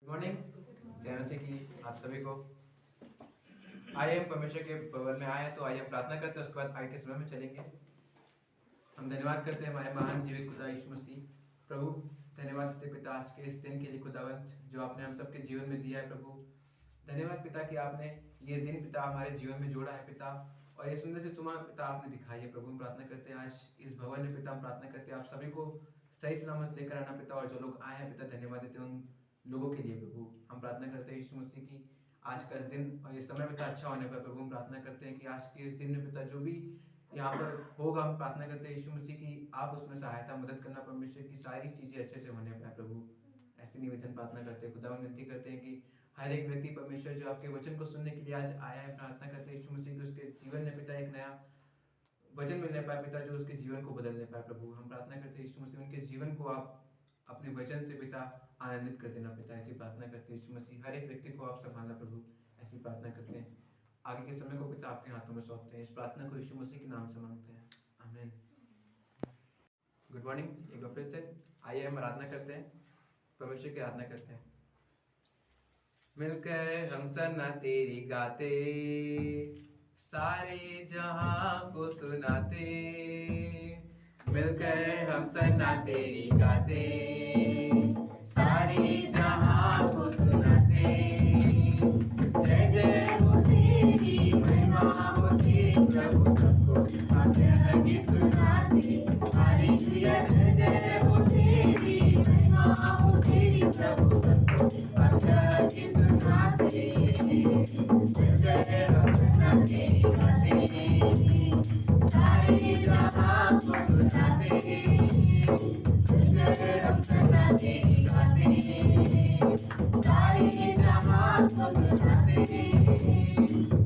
Good morning. जय मसीह की आप सभी को। आइए हम परमेश्वर के भवन में आए तो आइए हम प्रार्थना करते हैं, उसके बाद आगे के समय में चलेंगे। हम धन्यवाद करते हैं हमारे महान जीवित खुदा यीशु मसीह। प्रभु धन्यवाद देते पिता आज के इस दिन के लिए खुदावंत जो आपने हम सबके जीवन में दिया है। प्रभु धन्यवाद पिता कि आपने ये दिन पिता हमारे जीवन में जोड़ा है पिता, और ये सुंदर सी सुबह पिता आपने दिखाई है। प्रभु हम प्रार्थना करते हैं आज इस भवन में पिता हम प्रार्थना करते हैं आप सभी को सही सलामत लेकर आना पिता, और जो लोग आए हैं पिता धन्यवाद देते हैं उन लोगों के लिए। प्रभु हम प्रार्थना करते हैं यीशु मसीह की आज का इस दिन और ये समय पिता अच्छा होने पर प्रभु हम प्रार्थना करते हैं कि आज के इस दिन में पिता जो भी यहाँ पर होगा हम प्रार्थना करते हैं यीशु मसीह की आप उसमें सहायता मदद करना, परमेश्वर की सारी चीजें अच्छे से होने पाए। प्रभु ऐसी निवेदन प्रार्थना करते हैं, खुदा विनती करते हैं कि हर एक व्यक्ति परमेश्वर जो आपके वचन को सुनने के लिए आज आया है, प्रार्थना करते हैं यीशु मसीह की उसके जीवन में पिता एक नया वचन मिलने पाए पिता, जो उसके जीवन को बदलने पाए। प्रभु हम प्रार्थना करते हैं यीशु मसीह उनके जीवन को आप अपने वचन से पिता आनंदित कर देना पिता, ऐसी प्रार्थना करते हैं यीशु मसीह। हर एक व्यक्ति को आप संभालना प्रभु, ऐसी प्रार्थना करते हैं। आगे के समय को पिता आपके हाथों में सौंपते हैं। इस प्रार्थना को यीशु मसीह के नाम से मांगते हैं, आमीन। गुड मॉर्निंग एक बार फिर से आइए हम आराधना करते हैं, परमेश्वर की आराधना करते हैं। मिलकर हम सना तेरी गाते, सारे जहां को सुनाते। मिलकर हम सना तेरी गाते, सारे जहां को सुनाते। जय जय हो तेरी, महिमा हो तेरी प्रभु, सबको आज्ञा गीत सुनाते। हालेलुया जय जय हो तेरी, महिमा हो तेरी प्रभु, सबको आज्ञा गीत सुनाते। जय जय हो सना तेरी गाते, सारे जहां को सुनाते। जय जय हो सना तेरी गाते, सारे जहां को सुनाते।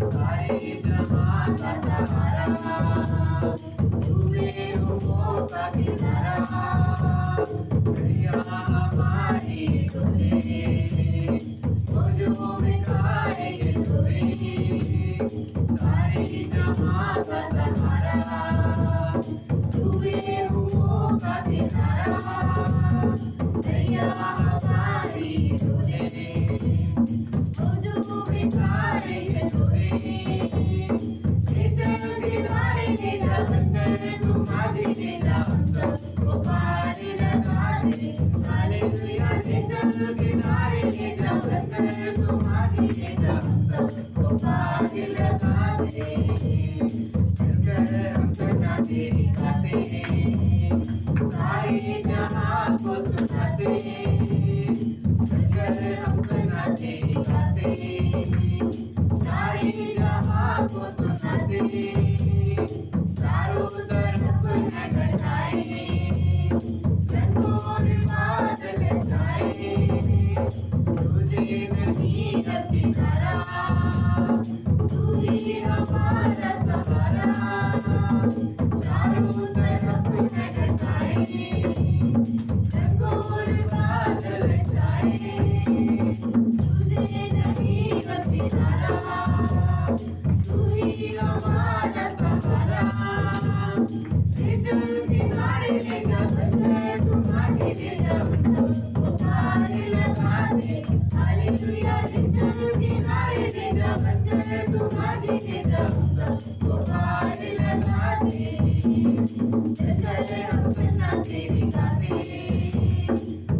सारे जहां का सहारा तूने हो का किनारा, दुनिया हमारी तूने वो जो बिठाए तूने। सारे जहां का सहारा तूने हो का किनारा, दुनिया हमारी तूने वो जो बिठाए तूने। चारों तरफ घटाए, संतोर बादल छाए। तुझे नहीं किनारा, तू ही हमारा सहारा। चारों तरफ घटाए, संतोर बादल छाए। तुझे नहीं किनारा, तू ही हमारा सहारा। किनारे ले जा बंदर, तुम्हारे ले जा बंदर, पार लगा दे। हालेलुया किनारे ले जा बंदर, तुम्हारे ले जा बंदर, पार लगा दे। जय हम सना तेरी गाते,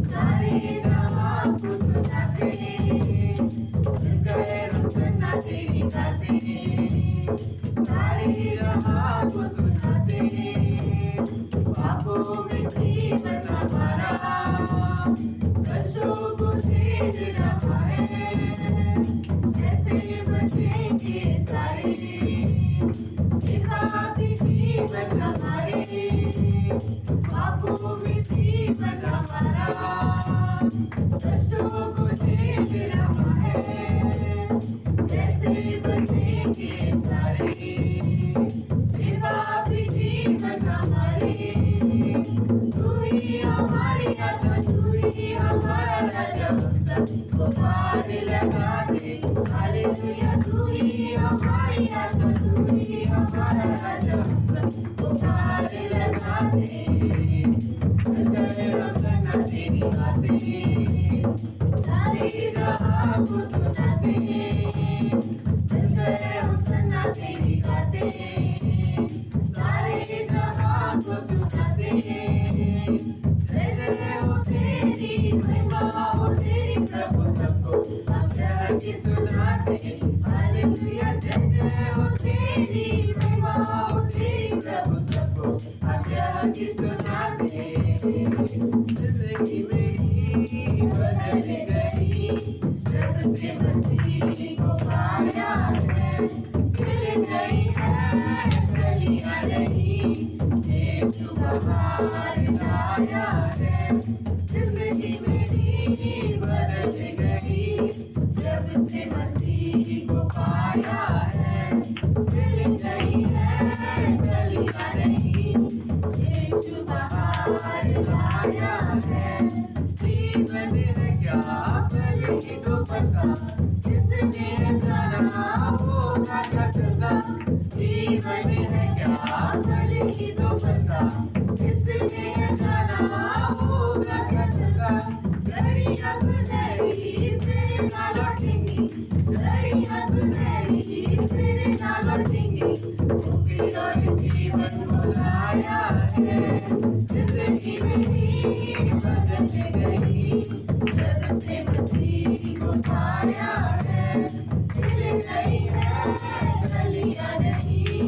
सारे जहां को सुनाते। जय हम सना तेरी गाते, सारे जहां को सुनाते। पापों में जीवन हमारा, कष्टों को झेल रहा है। कैसे बचेंगे सारे, दिखा भी जीवन हमारे। पापों में जीवन हमारा, कष्टों को झेल रहा है। कैसे बचेंगे सारे, दिखा भी जीवन हमारे। तू ही हमारी आशा, तू ही हमारा राजा, सबको पार लगा दे। हालेलुया तू ही हमारी आशा, तू ही हमारा राजा, सबको पार लगा दे। जय जय हो सना तेरी तेरी बातें, सारे जहां को सुनाते मिलकर हम सुना तेरी बातें, सारे जहां को सुनाते जय जय हो तेरी महिमा हो तेरी प्रभु सबको हम जय की सुनाते हालेलुया जय जय हो तेरी महिमा हो तेरी प्रभु सबको हम जय की सुनाते जिंदगी मेरी बदल गई जब से मसीह को पाया है खिल गई है कलियां नहीं यीशु बहार लाया है जिंदगी मेरी बदल गई जब से मसीह को पाया है खिल गई है कलियां नहीं यीशु बहार लाया है जीवन है क्या पल ही तो पता किसने जाना होगा क्या चलता जीवन है क्या पल ही तो पता किसने जाना होगा क्या चलता घड़ियां सुनहरी फिर ना लौटेंगी घड़ियां सुनहरी फिर ना लौटेंगी मुक्ति और जीवन को लाया है जिंदगी मेरी बदल गई जब से मसीह को पाया है खिल गई है कलियां नहीं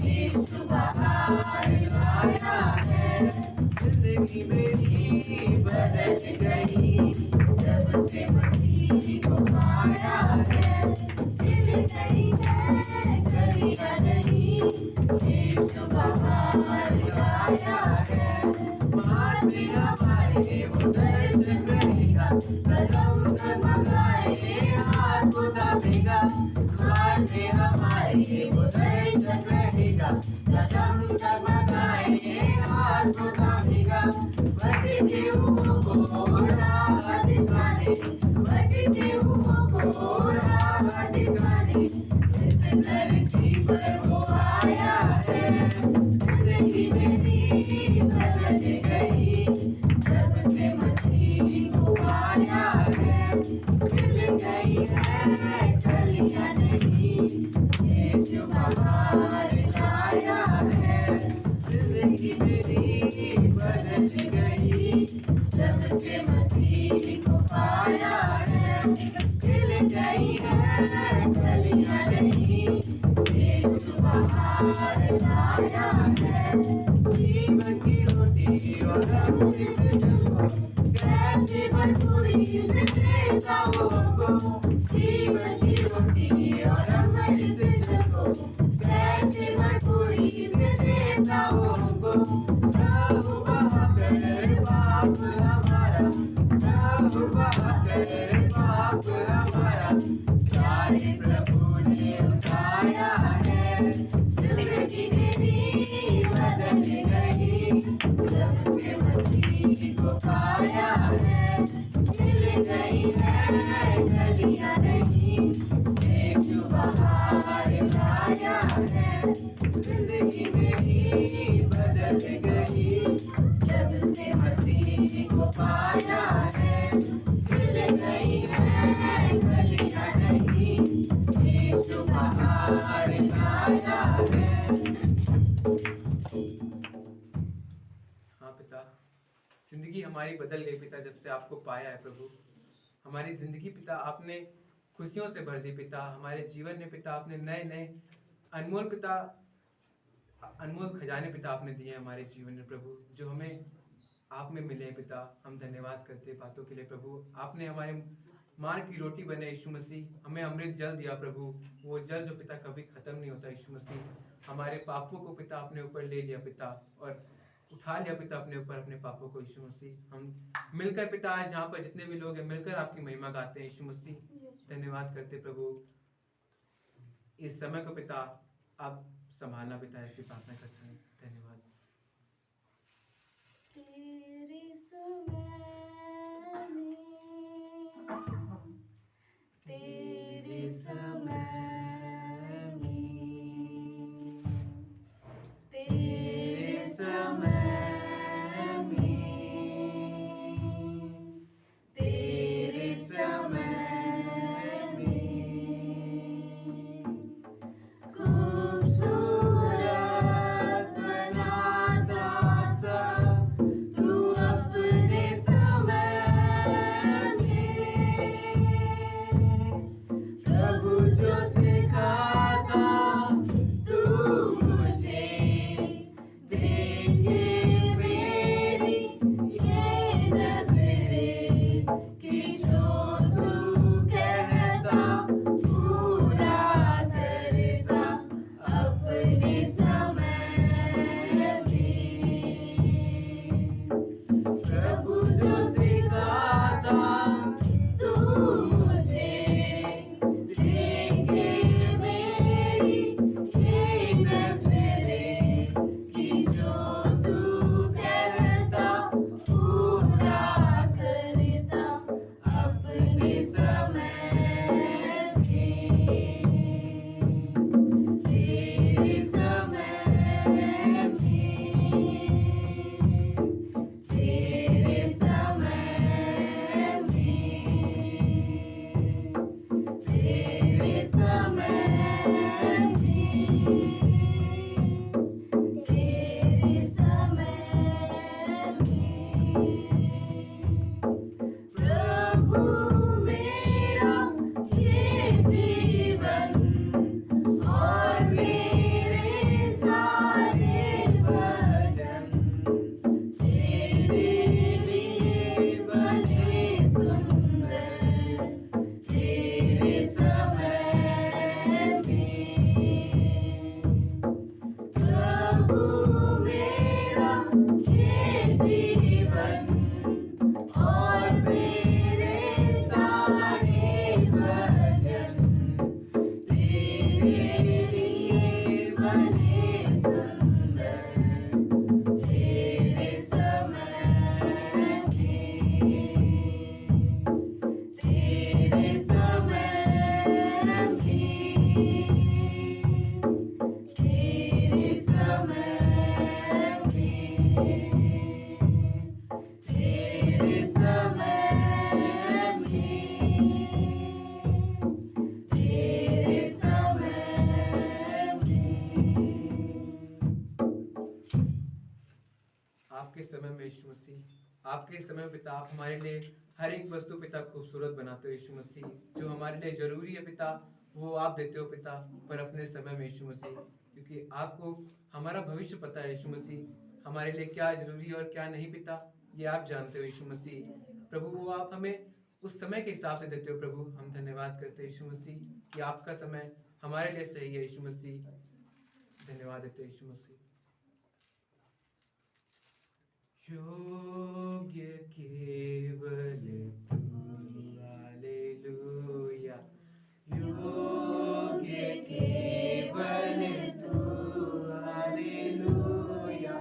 यीशु बहार लाया है जिंदगी मेरी बदल गई जब से मसीह को पाया है खिल गई है कलियां नहीं यीशु बहार लाया है मारने हमारे वो दर्शन रहेगा कदम डगमगाए हाथ को दाबेगा मारने हमारे वो दर्शन रहेगा कदम डगमगाए हाथ को दाबेगा बढ़ते हुओं को राह दिखाने बढ़ते हुओं को राह दिखाने इस धरती पर वो आया है जिंदगी मेरी बदल गई जब से मसीह को पाया है खिल गई है कलियां नहीं यीशु बहार लाया है जिंदगी मेरी बदल गई जब से मसीह को पाया है खिल गई है कलियां नहीं यीशु बहार लाया है जीवन की रोटी और अमृत जल कैसी भरपूरी से देता वो हमको जीवन की रोटी और अमृत जल को कैसी भरपूरी से देता वो हमको प्रभु बहाकर पाप हमारा प्रभु बहाकर पाप हमारा सारे प्रभु ने उठाया है जिंदगी मेरी बदल गई जब से मसीह को पाया है खिल गई है कलियां नहीं यीशु बहार लाया है जिंदगी मेरी बदल गई जब से मसीह को पाया है खिल गई है कलियां नहीं यीशु बहार लाया है। हाँ पिता जिंदगी हमारी बदल गई पिता जब से आपको पाया है प्रभु हमारी जिंदगी पिता आपने खुशियों से भर दी पिता हमारे जीवन में पिता आपने नए नए अनमोल पिता अनमोल खजाने पिता आपने दिए हमारे जीवन में प्रभु जो हमें आप में मिले पिता हम धन्यवाद करते बातों के लिए प्रभु आपने हमारे मार की रोटी बने यीशु मसीह हमें अमृत जल दिया प्रभु वो जल जो पिता कभी खत्म नहीं होता यीशु मसीह हमारे पापों को पिता अपने ऊपर ले लिया पिता और उठा लिया पिता अपने ऊपर अपने पापों को यीशु मसीह हम मिलकर पिता आज जहाँ पर जितने भी लोग हैं मिलकर आपकी महिमा गाते हैं यीशु मसीह धन्यवाद करते प्रभु इस समय को पिता आप संभालना पिता ऐसी प्रार्थना करते हैं धन्यवाद तेरे समय में तेरे समय तेरे समय में प्रभु मेरा ये जीवन और मेरे सारे भजन तेरे लिए बने सुंदर तेरे समय में। प्रभु मेरा ये जीवन और मेरे सारे भजन तेरे लिए बने सुंदर तेरे समय में। तेरे समय में तेरे समय में तेरे समय में तेरे समय में। आपके समय में यीशु मसीह, आपके समय में पिता आप हमारे लिए हर एक वस्तु पिता खूबसूरत बनाते हो यीशु मसीह। जो हमारे लिए जरूरी है पिता वो आप देते हो पिता, पर अपने समय में यीशु मसीह, क्योंकि आपको हमारा भविष्य पता है यीशु मसीह। हमारे लिए क्या जरूरी है और क्या नहीं पिता ये आप जानते हो यीशु मसीह। प्रभु वो आप हमें उस समय के हिसाब से देते हो प्रभु। हम धन्यवाद करते हैं यीशु मसीह कि आपका समय हमारे लिए सही है यीशु मसीह। धन्यवाद देते हैं यीशु मसीह। योग्य केवल तू, हालेलुया। योग्य केवल तू, हालेलुया।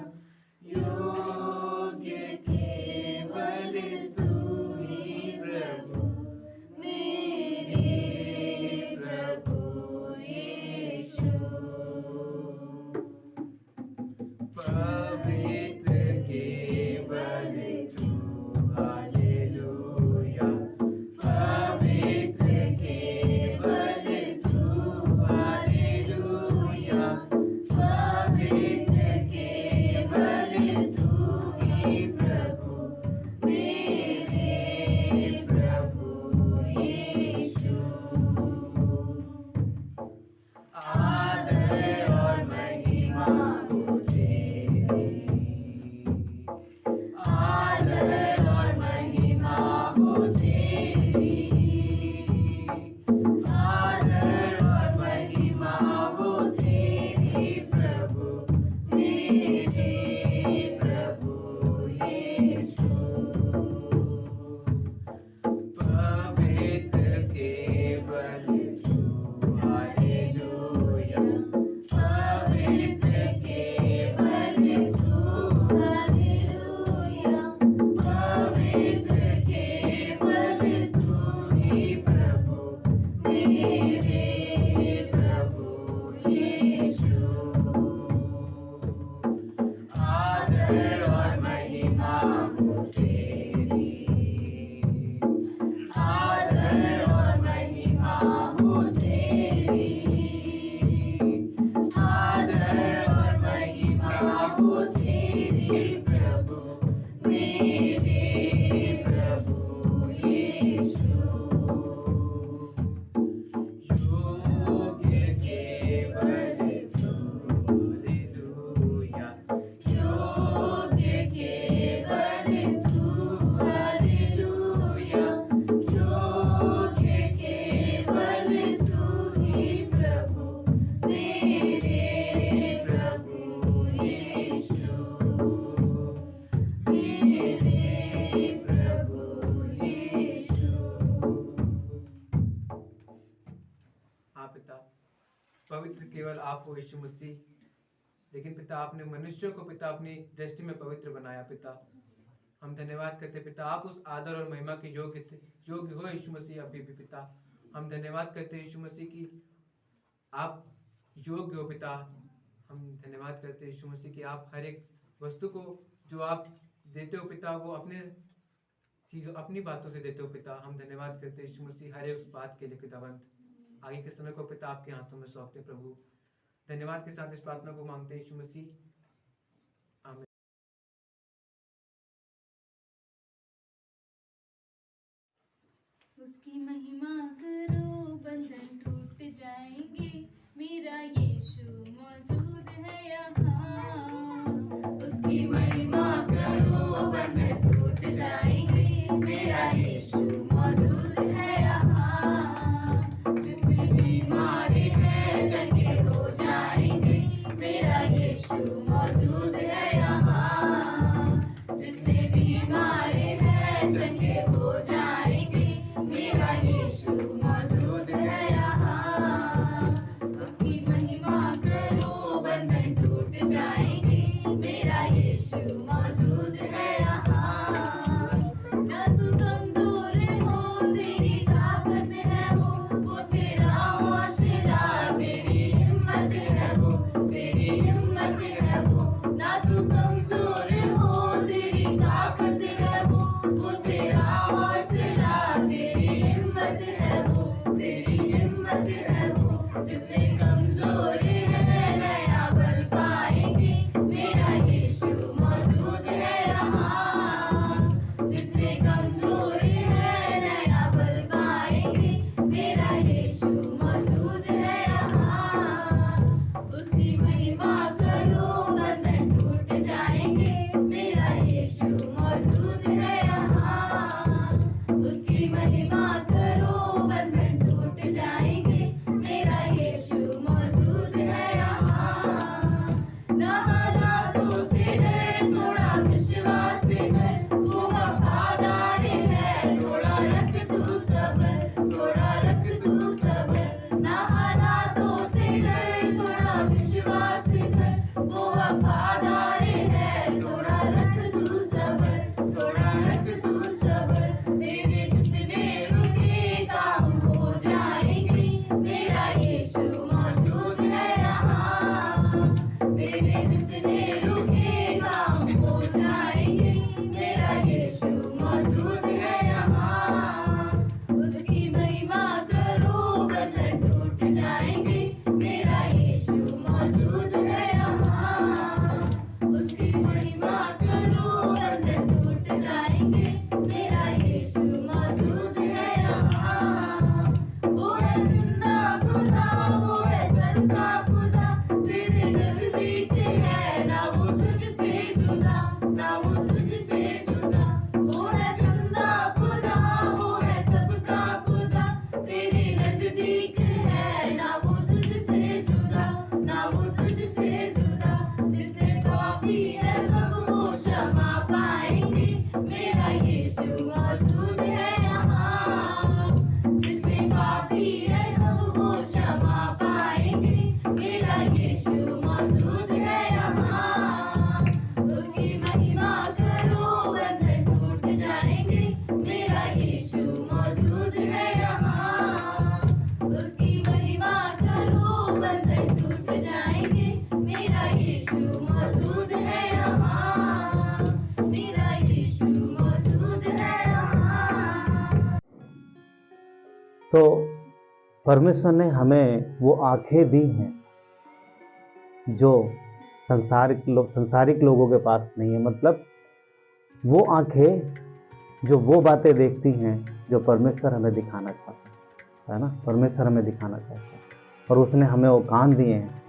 योग्य केवल तू ही प्रभु, मेरे प्रभु यीशु। पवित्र केवल तू, हालेलुया। पवित्र केवल तू, हालेलुया। पवित्र केवल तू ही प्रभु, मेरे प्रभु यीशु। आदर और महिमा हो तेरी, आदर और महिमा हो तेरी, आदर और महिमा हो तेरी प्रभु, मेरे प्रभु यीशु। पवित्र केवल तू, हालेलुया। पवित्र केवल तू, हालेलुया। पवित्र केवल तू ही प्रभु, मेरे प्रभु यीशु। आदर और महिमा हो तेरी, आदर और महिमा हो तेरी, आदर और महिमा हो तेरी प्रभु, मेरे प्रभु यीशु। योग्य केवल तू, हालेलुया। योग्य केवल तू, हालेलुया। योग्य केवल तू ही प्रभु, मेरे प्रभु यीशु। मेरे प्रभु यीशु। हाँ पिता, पवित्र केवल आप हो यीशु मसीह। लेकिन पिता आपने मनुष्यों को पिता अपनी दृष्टि में पवित्र बनाया पिता। हम धन्यवाद करते पिता, आप उस आदर और महिमा के योग्य हो यीशु मसीह अभी भी पिता। हम धन्यवाद करते यीशु मसीह की आप योग्य हो पिता। हम धन्यवाद करते यीशु मसीह कि आप हर एक वस्तु को जो आप देते हो पिता वो अपने चीज़ों अपनी बातों से देते हो पिता। हम धन्यवाद करते यीशु मसीह हर एक उस बात के लिए खुदावंत। आगे के समय को पिता आपके हाथों में सौंपते प्रभु। धन्यवाद के साथ इस प्रार्थना को मांगते यीशु मसीह, आमीन। उसकी महिमा करो बंधन टूट जाएंगे, मेरा यीशु मौजूद है यहाँ। उसकी महिमा करो बंधन टूट जाएंगे, मेरा यीशु मौजूद है यहाँ। जितने बीमारी हैं चंगे हो जाएंगे, मेरा यीशु मौजूद है यहाँ। जितने बीमारी हैं चंगे हो जाएंगे, मेरा यीशु मौजूद है यहाँ। उसकी महिमा करो बंधन टूट जाएंगे, मेरा यीशु मौजूद है यहाँ। ना तू कमजोर हो, तेरी ताकत है वो तेरा हौसला, तेरी हिम्मत है वो, तेरी हिम्मत है वो। ना तू कमजोर हो, तेरी ताकत है वो तेरा हौसला, तेरी हिम्मत है वो, तेरी हिम्मत है वो। जितने कमजोर हैं नया बल पाएंगे, मेरा यीशु मौजूद है यहाँ। जितने कमजोर हैं नया बल पाएंगे, मेरा यीशु मौजूद है यहाँ। उसकी महिमा करो बंधन टूट जाएंगे, मेरा यीशु मौजूद है यहाँ। उसकी महिमा करो बंधन टूट जाएंगे, मेरा यीशु मौजूद है यहाँ। ना हालातों से डर, थोड़ा विश्वास कर, वो वफादार है। थोड़ा रख तू सब्र, थोड़ा रख तू सब्र। ना हालातों से डर, थोड़ा विश्वास कर, वो वफादार है। थोड़ा रख तू सब्र, थोड़ा रख तू सब्र। तेरे जितने रुके काम हो जाएंगे, मेरा यीशु मौजूद है यहाँ। तेरे जितने रुके काम हो जाएंगे, मेरा यीशु मौजूद है यहाँ। उसकी महिमा करो बंधन टूट जाएंगे, मेरा यीशु मौजूद है यहाँ। उसकी महिमा करो बंधन टूट जाएंगे, मेरा यीशु मौजूद है यहाँ। वो है जिंदा खुदा, वो है सच्चा खुदा, तेरे नजदीक है, ना वो तुझसे जुदा, ना वो तुझसे जुदा। वो है जिंदा खुदा, वो है सबका खुदा, तेरे नजदीक है, ना वो तुझसे जुदा, ना वो तुझसे जुदा। जितने पापी है सब वो क्षमा पाएंगे, मेरा यीशु मौजूद है यहाँ। जितने पापी है सब वो क्षमा पाएंगे, मेरा यीशु मौजूद है यहाँ। उसकी महिमा करो बंधन टूट जाएंगे, मेरा यीशु मौजूद है यहाँ। उसकी महिमा करो बंधन टूट जाएंगे, मेरा यीशु मौजूद है यहाँ। मेरा यीशु मौजूद है यहाँ। तो परमेश्वर ने हमें वो आंखें दी हैं जो संसारिक लोगों के पास नहीं है। मतलब वो आंखें जो वो बातें देखती हैं जो परमेश्वर हमें दिखाना चाहता है ना। परमेश्वर हमें दिखाना चाहता है और उसने हमें वो कान दिए हैं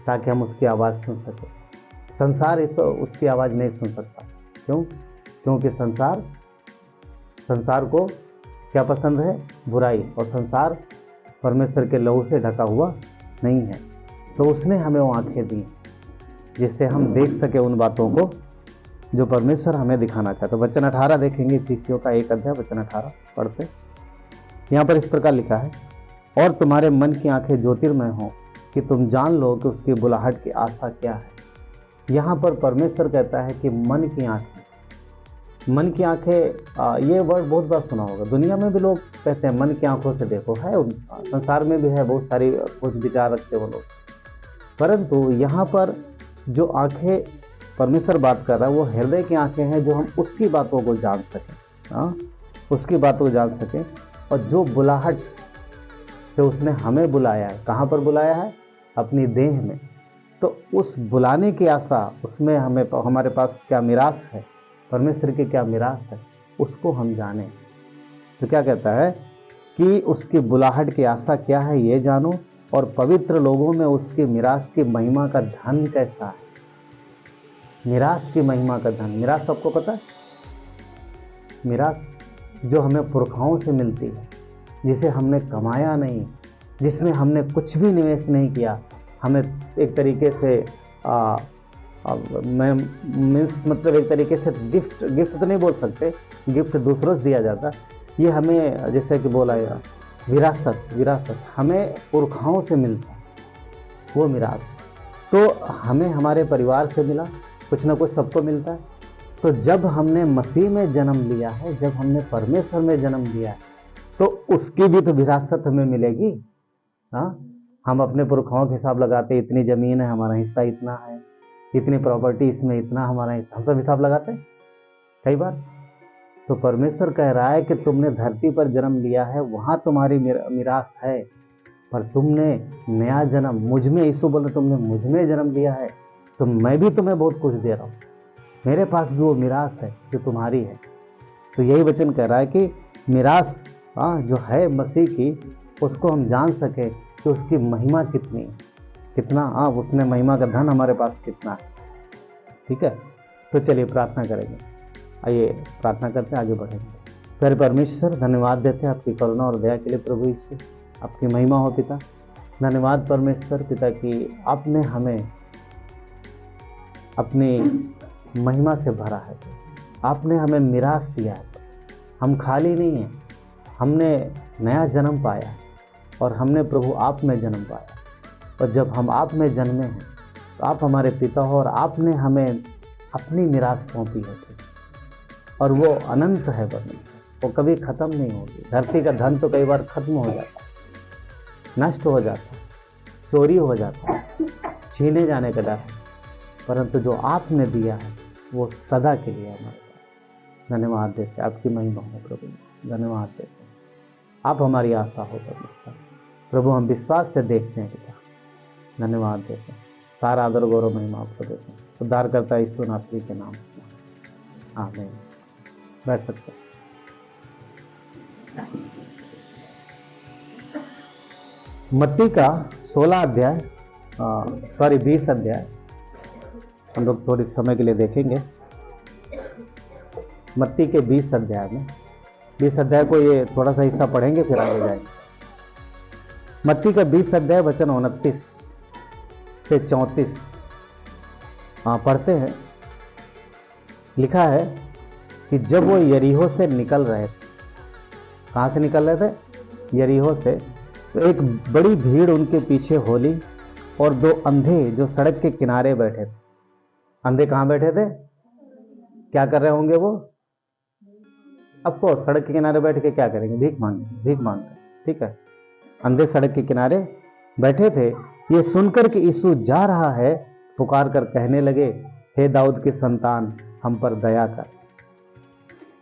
ताकि हम उसकी आवाज़ सुन सकें। संसार उसकी आवाज़ नहीं सुन सकता। क्यों? क्योंकि संसार को क्या पसंद है? बुराई। और संसार परमेश्वर के लहू से ढका हुआ नहीं है। तो उसने हमें वो आंखें दी जिससे हम देख सके उन बातों को जो परमेश्वर हमें दिखाना चाहता है। वचन 18 देखेंगे, इफिसियों का 1 अध्याय वचन 18 पढ़ते। यहाँ पर इस प्रकार लिखा है, और तुम्हारे मन की आंखें ज्योतिर्मय हो कि तुम जान लो कि उसकी बुलाहट की आशा क्या है। यहाँ पर परमेश्वर कहता है कि मन की आंखें, ये वर्ड बहुत बार सुना होगा। दुनिया में भी लोग कहते हैं मन की आंखों से देखो, है संसार में भी है, बहुत सारी कुछ विचार रखते वो लोग। परंतु यहाँ पर जो आंखें परमेश्वर बात कर रहा है वो हृदय की आंखें हैं, जो हम उसकी बातों को जान सकें, उसकी बातों को जान सकें। और जो बुलाहट से उसने हमें बुलाया है, कहाँ पर बुलाया है? अपनी देह में। तो उस बुलाने की आशा, उसमें हमारे पास क्या मिरास है, परमेश्वर की क्या मिरास है, उसको हम जानें। तो क्या कहता है कि उसकी बुलाहट की आशा क्या है ये जानो, और पवित्र लोगों में उसकी मिरास की महिमा का धन कैसा है। मिरास की महिमा का धन, मिरास सबको पता है? मिरास जो हमें पुरखाओं से मिलती है, जिसे हमने कमाया नहीं, जिसमें हमने कुछ भी निवेश नहीं किया, हमें एक तरीके से मतलब एक तरीके से गिफ्ट तो नहीं बोल सकते, गिफ्ट दूसरों से दिया जाता, ये हमें जैसे कि बोला गया विरासत हमें पुरखाओं से मिलता है, वो मिरास। तो हमें हमारे परिवार से मिला, कुछ ना कुछ सबको मिलता है। तो जब हमने मसीह में जन्म लिया है, जब हमने परमेश्वर में जन्म लिया है, तो उसकी भी तो विरासत हमें मिलेगी। हाँ, हम अपने पुरखाओं के हिसाब लगाते, इतनी ज़मीन है, हमारा हिस्सा इतना है, इतनी प्रॉपर्टी इसमें, इतना हमारा हिस्सा, हम सब हिसाब लगाते हैं कई बार। तो परमेश्वर कह रहा है कि तुमने धरती पर जन्म लिया है, वहाँ तुम्हारी मिरास है, पर तुमने नया जन्म मुझ में, यीशु बोले तुमने मुझ में जन्म लिया है, तो मैं भी तुम्हें बहुत कुछ दे रहा हूँ, मेरे पास भी वो मिरास है जो तुम्हारी है। तो यही वचन कह रहा है कि मिरास जो है मसीह की, उसको हम जान सके कि उसकी महिमा कितनी है, कितना उसने महिमा का धन हमारे पास कितना है। ठीक है, तो चलिए प्रार्थना करेंगे। आइए प्रार्थना करते हैं, आगे बढ़ेंगे। प्यारे परमेश्वर, धन्यवाद देते हैं आपकी करुणा और दया के लिए। प्रभु यीशु, आपकी महिमा हो पिता। धन्यवाद परमेश्वर पिता कि आपने हमें अपनी महिमा से भरा है, आपने हमें मिरास दिया है। हम खाली नहीं हैं, हमने नया जन्म पाया और हमने प्रभु आप में जन्म पाया। और जब हम आप में जन्मे हैं तो आप हमारे पिता हो और आपने हमें अपनी मिरास सौंपी है और वो अनंत है परमेश्वर, वो कभी ख़त्म नहीं होगी। धरती का धन तो कई बार ख़त्म हो जाता है, नष्ट हो जाता है, चोरी हो जाता है, छीने जाने का डर है, परंतु जो आपने दिया है वो सदा के लिए हमारे पास। धन्यवाद देते, आपकी महिमा हो प्रभु, धन्यवाद देते। आप हमारी आशा हो परमेश्वर प्रभु, हम विश्वास से देखते हैं पिता, धन्यवाद देते हैं। सारा आदर गौरव महिमा आपको देते हैं, उद्धार करता यीशु नासरी के नाम से, आमीन। बैठ सकते हैं। मत्ती का 16 अध्याय 20 अध्याय हम लोग थोड़ी समय के लिए देखेंगे। मत्ती के 20 अध्याय में, 20 अध्याय को ये थोड़ा सा हिस्सा पढ़ेंगे फिर आगे जाएंगे। मत्ती का 20 अध्याय वचन 29 से 34 पढ़ते हैं। लिखा है कि जब वो यरीहो से निकल रहे थे, कहाँ से निकल रहे थे? यरीहो से। तो एक बड़ी भीड़ उनके पीछे होली और 2 अंधे जो सड़क के किनारे बैठे थे। अंधे कहाँ बैठे थे? क्या कर रहे होंगे वो? आपको सड़क के किनारे बैठ के क्या करेंगे? भीख मांगे। ठीक है, अंधे सड़क के किनारे बैठे थे। ये सुनकर कि यीशु जा रहा है, पुकार कर कहने लगे, हे दाऊद की संतान हम पर दया कर,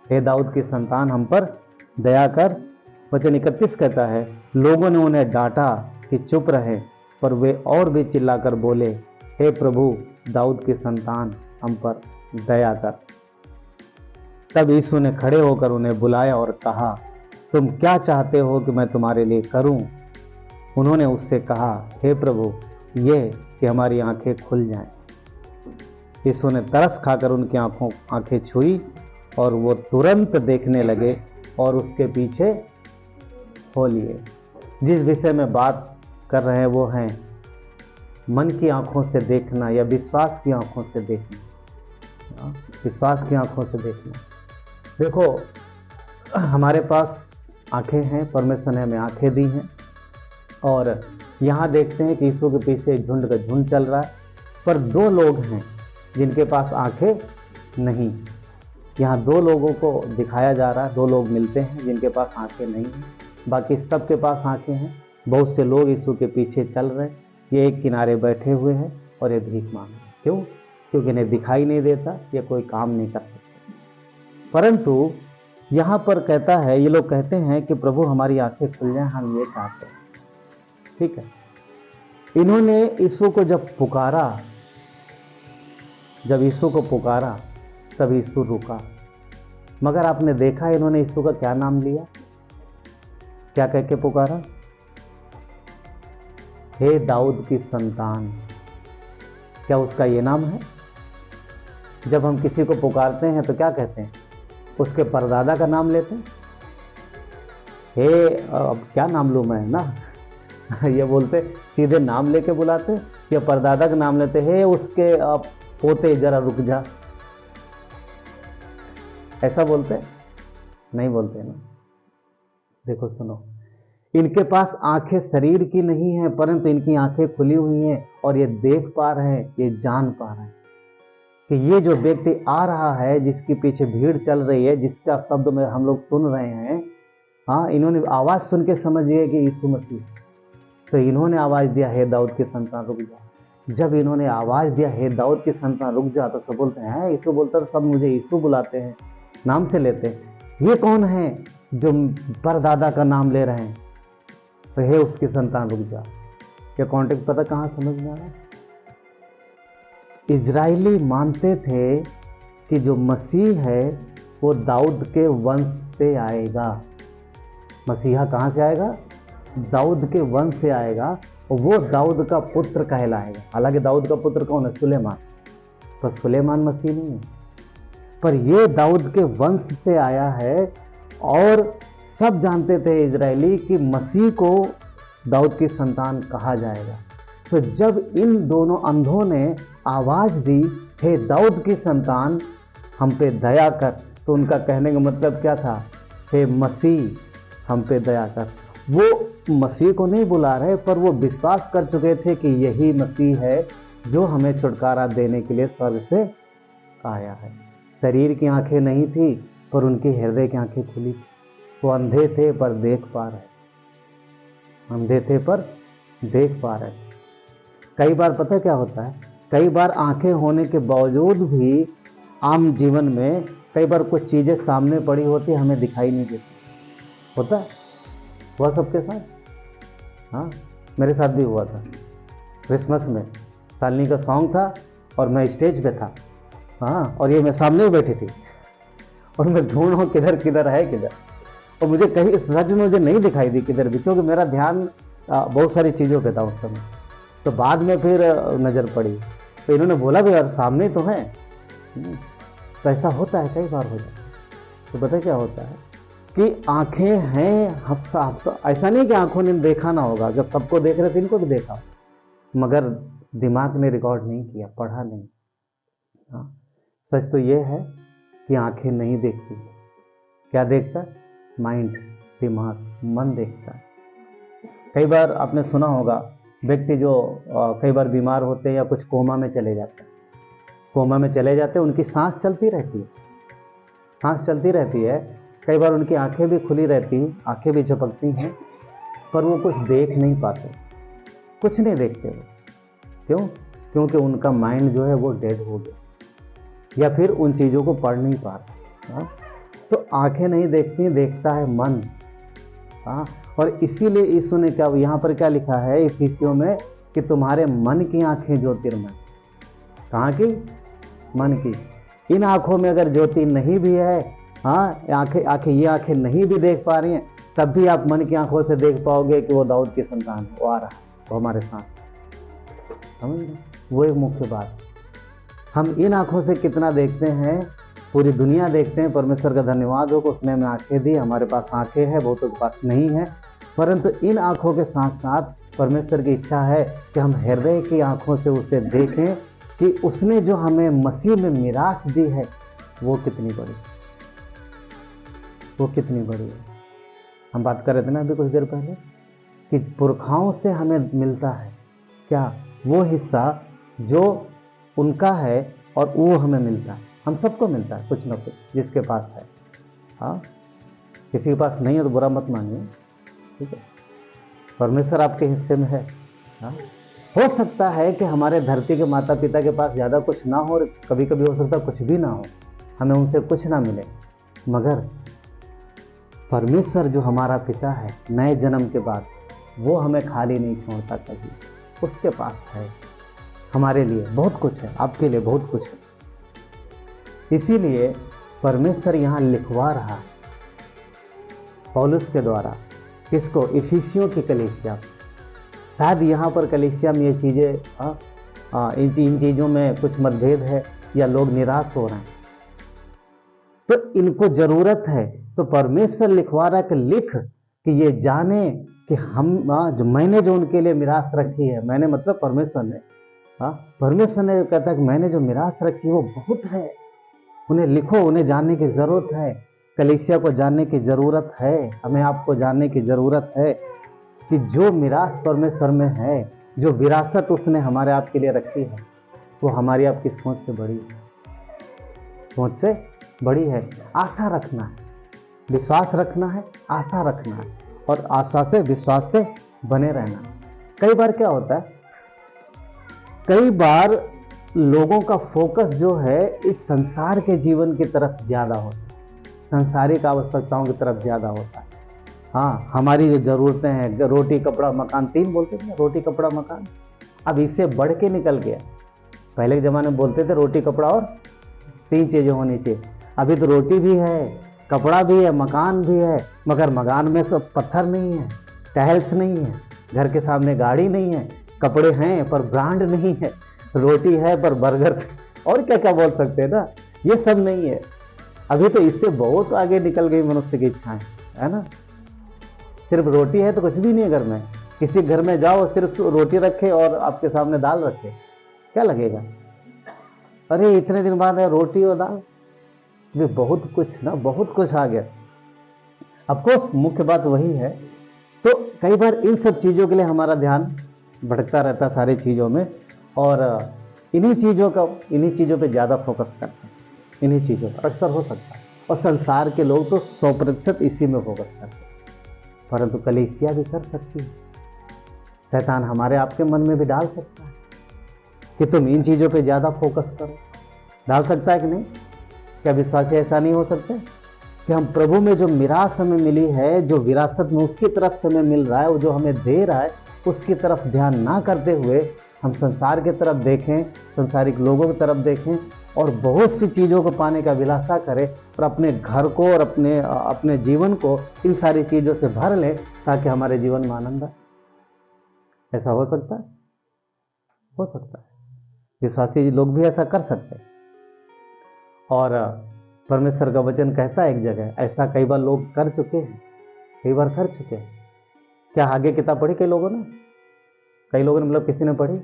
हे दाऊद की संतान हम पर दया कर। वचन 31 कहता है, लोगों ने उन्हें डांटा कि चुप रहे, पर वे और भी चिल्लाकर बोले, हे प्रभु दाऊद की संतान हम पर दया कर। तब यीशु ने खड़े होकर उन्हें बुलाया और कहा, तुम क्या चाहते हो कि मैं तुम्हारे लिए करूं? उन्होंने उससे कहा, हे प्रभु ये कि हमारी आंखें खुल जाएं। यीशु ने तरस खाकर उनकी आंखें छुई और वो तुरंत देखने लगे और उसके पीछे हो लिए। जिस विषय में बात कर रहे हैं वो हैं मन की आंखों से देखना या विश्वास की आंखों से देखना। विश्वास की आंखों से देखना। देखो हमारे पास आंखें हैं, परमेश्वर ने हमें आंखें दी हैं और यहाँ देखते हैं कि यीशु के पीछे एक झुंड का झुंड चल रहा है, पर 2 लोग हैं जिनके पास आंखें नहीं। यहाँ 2 लोगों को दिखाया जा रहा है, 2 लोग मिलते हैं जिनके पास आंखें नहीं हैं, बाकी सबके पास आंखें हैं। बहुत से लोग यीशु के पीछे चल रहे हैं, ये एक किनारे बैठे हुए हैं और ये भीख मांग रहे हैं। क्यों? क्योंकि इन्हें दिखाई नहीं देता, ये कोई काम नहीं कर सकते। परंतु यहाँ पर कहता है, ये लोग कहते हैं कि प्रभु हमारी आंखें खुल जाएं, हम ये चाहते हैं। ठीक है, इन्होंने यीशु को जब यीशु को पुकारा तब यीशु रुका। मगर आपने देखा इन्होंने यीशु का क्या नाम लिया? क्या कह के पुकारा? हे दाऊद की संतान। क्या उसका ये नाम है? जब हम किसी को पुकारते हैं तो क्या कहते हैं? उसके परदादा का नाम लेते हैं। हे अब क्या नाम लूँ मैं ना ये बोलते सीधे नाम लेके बुलाते या परदादा का नाम लेते, हे उसके पोते जरा रुक जा, ऐसा बोलते? नहीं बोलते ना। देखो सुनो, इनके पास आंखें शरीर की नहीं है, परंतु इनकी आंखें खुली हुई हैं और ये देख पा रहे हैं, ये जान पा रहे हैं कि ये जो व्यक्ति आ रहा है, जिसके पीछे भीड़ चल रही है, जिसका शब्द में हम लोग सुन रहे हैं, हाँ, इन्होंने आवाज सुन के समझ गए कि यीशु मसीह। तो इन्होंने आवाज दिया, हे दाऊद की संतान रुक जा। जब इन्होंने आवाज दिया, हे दाऊद की संतान रुक जा, तो सब बोलते हैं यीशु बोलता, तो सब मुझे यीशु बुलाते हैं, नाम से लेते हैं। ये कौन है जो परदादा का नाम ले रहे हैं? तो हे उसकी संतान रुक जा। ये कॉन्टेक्ट पता कहाँ समझ में आ रहा है? इजरायली मानते थे कि जो मसीह है वो दाऊद के वंश से आएगा। मसीहा कहाँ से आएगा? दाऊद के वंश से आएगा और वो दाऊद का पुत्र कहलाएगा। हालांकि दाऊद का पुत्र कौन है? सुलेमान। तो सुलेमान मसीह नहीं है, पर ये दाऊद के वंश से आया है। और सब जानते थे इजरायली कि मसीह को दाऊद की संतान कहा जाएगा। तो जब इन दोनों अंधों ने आवाज दी, हे दाऊद की संतान हम पे दया कर, तो उनका कहने का मतलब क्या था? हे मसीह हम पे दया कर। वो मसीह को नहीं बुला रहे, पर वो विश्वास कर चुके थे कि यही मसीह है जो हमें छुटकारा देने के लिए स्वर्ग से आया है। शरीर की आंखें नहीं थी, पर उनके हृदय की आंखें खुली थी। वो अंधे थे पर देख पा रहे, अंधे थे पर देख पा रहे। कई बार पता क्या होता है, कई बार आंखें होने के बावजूद भी आम जीवन में कई बार कुछ चीज़ें सामने पड़ी होती, हमें दिखाई नहीं देती। होता है, हुआ सबके साथ? हाँ, मेरे साथ भी हुआ था। क्रिसमस में सालनी का सॉन्ग था और मैं स्टेज पे था, हाँ, और ये मैं सामने ही बैठी थी और मैं ढूंढ रहा हूँ किधर किधर है किधर, और मुझे कहीं सच में मुझे नहीं दिखाई दी किधर भी, क्योंकि मेरा ध्यान बहुत सारी चीज़ों पे था उस समय। तो बाद में फिर नज़र पड़ी, तो इन्होंने बोला भी यार सामने तो है। तो ऐसा होता है, कई बार हो जाता है। तो पता क्या होता है कि आंखें हैं, ऐसा नहीं कि आंखों ने देखा ना होगा, जब सबको देख रहे थे इनको भी देखा, मगर दिमाग ने रिकॉर्ड नहीं किया, पढ़ा नहीं। हाँ, सच तो ये है कि आंखें नहीं देखती, क्या देखता? माइंड, दिमाग, मन देखता है। कई बार आपने सुना होगा व्यक्ति जो कई बार बीमार होते हैं या कुछ कोमा में चले जाते हैं, कोमा में चले जाते हैं, उनकी सांस चलती रहती है, सांस चलती रहती है। कई बार उनकी आंखें भी खुली रहती, आंखें भी झपकती हैं, पर वो कुछ देख नहीं पाते, कुछ नहीं देखते वो। क्यों? क्योंकि उनका माइंड जो है वो डेड हो गया, या फिर उन चीज़ों को पढ़ नहीं पा रहा। तो आंखें नहीं देखती, देखता है मन। हाँ, और इसीलिए यीशु ने क्या, यहाँ पर क्या लिखा है इफिसियों में, कि तुम्हारे मन की आंखें ज्योतिर्मय। कहाँ की? मन की। इन आंखों में अगर ज्योति नहीं भी है, हाँ, ये आंखें नहीं भी देख पा रही हैं, तब भी आप मन की आंखों से देख पाओगे कि वो दाऊद की संतान वो आ रहा है, वो हमारे साथ। समझ गए? वो एक मुख्य बात। हम इन आंखों से कितना देखते हैं, पूरी दुनिया देखते हैं। परमेश्वर का धन्यवाद हो कि उसने हमें आंखें दी। हमारे पास आंखें हैं, बहुतों के पास नहीं है, परंतु इन आंखों के साथ साथ परमेश्वर की इच्छा है कि हम हृदय की आंखों से उसे देखें कि उसने जो हमें मसीह में मिरास दी है वो कितनी बड़ी, वो कितनी बड़ी है। हम बात कर रहे थे ना अभी कुछ देर पहले कि पुरखाओं से हमें मिलता है क्या? वो हिस्सा जो उनका है और वो हमें मिलता है। हम सबको मिलता है कुछ ना कुछ, जिसके पास है। हाँ, किसी के पास नहीं है तो बुरा मत मानिए, ठीक है? परमेश्वर आपके हिस्से में है। हाँ, हो सकता है कि हमारे धरती के माता पिता के पास ज़्यादा कुछ ना हो, कभी कभी हो सकता है कुछ भी ना हो, हमें उनसे कुछ ना मिले, मगर परमेश्वर जो हमारा पिता है नए जन्म के बाद, वो हमें खाली नहीं छोड़ता कभी। उसके पास है हमारे लिए बहुत कुछ है, आपके लिए बहुत कुछ है। इसीलिए परमेश्वर यहाँ लिखवा रहा है पौलुस के द्वारा किसको? इफिसियों की कलीसिया। शायद यहाँ पर कलीसिया में ये चीज़ें इन चीज़ों में कुछ मतभेद है या लोग निराश हो रहे हैं, तो इनको ज़रूरत है। तो परमेश्वर लिखवा रहा है कि लिख कि ये जाने कि हम जो मैंने जो उनके लिए मिरास रखी है, मैंने मतलब परमेश्वर ने, परमेश्वर ने कहता है कि मैंने जो मिरास रखी है वो बहुत है, उन्हें लिखो, उन्हें जानने की ज़रूरत है। कलीसिया को जानने की ज़रूरत है, हमें आपको जानने की ज़रूरत है कि जो मिरास परमेश्वर में है, जो विरासत उसने हमारे आपके लिए रखी है, वो हमारी आपकी सोच से बड़ी है, सोच से बड़ी है। आशा रखना है, विश्वास रखना है, आशा रखना है, और आशा से विश्वास से बने रहना। कई बार क्या होता है, कई बार लोगों का फोकस जो है इस संसार के जीवन की तरफ ज़्यादा होता है, संसारिक आवश्यकताओं की तरफ ज़्यादा होता है। हाँ, हमारी जो ज़रूरतें हैं, रोटी कपड़ा मकान, 3 बोलते थे ना, रोटी कपड़ा मकान, अब इससे बढ़ के निकल गया। पहले के ज़माने में बोलते थे रोटी कपड़ा और 3 चीज़ें होनी चाहिए। अभी तो रोटी भी है, कपड़ा भी है, मकान भी है, मगर मकान में सब पत्थर नहीं है, टाइल्स नहीं है, घर के सामने गाड़ी नहीं है, कपड़े हैं पर ब्रांड नहीं है, रोटी है पर बर्गर, और क्या क्या बोल सकते हैं ना, ये सब नहीं है। अभी तो इससे बहुत आगे निकल गई मनुष्य की इच्छाएं, है ना। सिर्फ रोटी है तो कुछ भी नहीं है घर में। किसी घर में जाओ, सिर्फ रोटी रखे और आपके सामने दाल रखे, क्या लगेगा? अरे इतने दिन बाद है रोटी और दाल, भी बहुत कुछ ना, बहुत कुछ आ गया। अफकोर्स मुख्य बात वही है। तो कई बार इन सब चीज़ों के लिए हमारा ध्यान भटकता रहता है सारी चीज़ों में, और इन्हीं चीज़ों पे ज़्यादा फोकस करते हैं, इन्हीं चीज़ों पर अक्सर हो सकता है। और संसार के लोग तो 100% इसी में फोकस करते हैं, परंतु कलीसिया भी कर सकती है। शैतान हमारे आपके मन में भी डाल सकता है कि तुम इन चीज़ों पे ज़्यादा फोकस करो, डाल सकता है कि नहीं? क्या विश्वासी ऐसा नहीं हो सकते कि हम प्रभु में जो मिरास हमें मिली है, जो विरासत में उसकी तरफ से हमें मिल रहा है, वो जो हमें दे रहा है, उसकी तरफ ध्यान ना करते हुए हम संसार की तरफ देखें, संसारिक लोगों की तरफ देखें और बहुत सी चीज़ों को पाने का विलासा करें और अपने घर को और अपने जीवन को इन सारी चीज़ों से भर लें ताकि हमारे जीवन में आनंद आए। ऐसा हो सकता है? हो सकता है। विश्वासी लोग भी ऐसा कर सकते हैं। और परमेश्वर का वचन कहता है एक जगह, ऐसा कई बार लोग कर चुके हैं, कई बार कर चुके हैं। क्या हागे किताब पढ़ी कई लोगों ने? कई लोगों ने, मतलब किसी ने पढ़ी?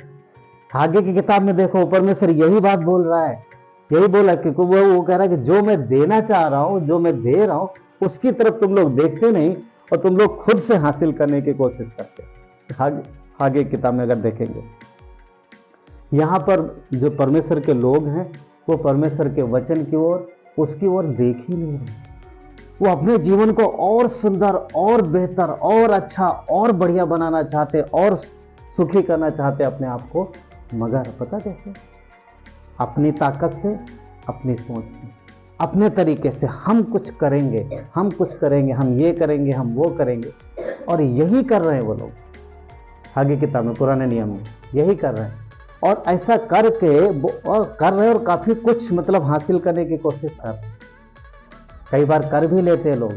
हागे की किताब में देखो परमेश्वर यही बात बोल रहा है, यही बोला कि वो कह रहा है कि जो मैं देना चाह रहा हूँ, जो मैं दे रहा हूँ, उसकी तरफ तुम लोग देखते नहीं और तुम लोग खुद से हासिल करने की कोशिश करते। हागे किताब में अगर देखेंगे, यहाँ पर जो परमेश्वर के लोग हैं वो परमेश्वर के वचन की ओर, उसकी ओर देख ही नहीं रहे। वो अपने जीवन को और सुंदर और बेहतर और अच्छा और बढ़िया बनाना चाहते और सुखी करना चाहते अपने आप को, मगर पता कैसे? अपनी ताकत से, अपनी सोच से, अपने तरीके से हम कुछ करेंगे, हम कुछ करेंगे, हम ये करेंगे, हम वो करेंगे। और यही कर रहे हैं वो लोग आगे किताब में, पुराने नियम में यही कर रहे हैं। और ऐसा करके कर रहे हैं और काफ़ी कुछ मतलब हासिल करने की कोशिश कर रहे हैं। कई बार कर भी लेते हैं लोग।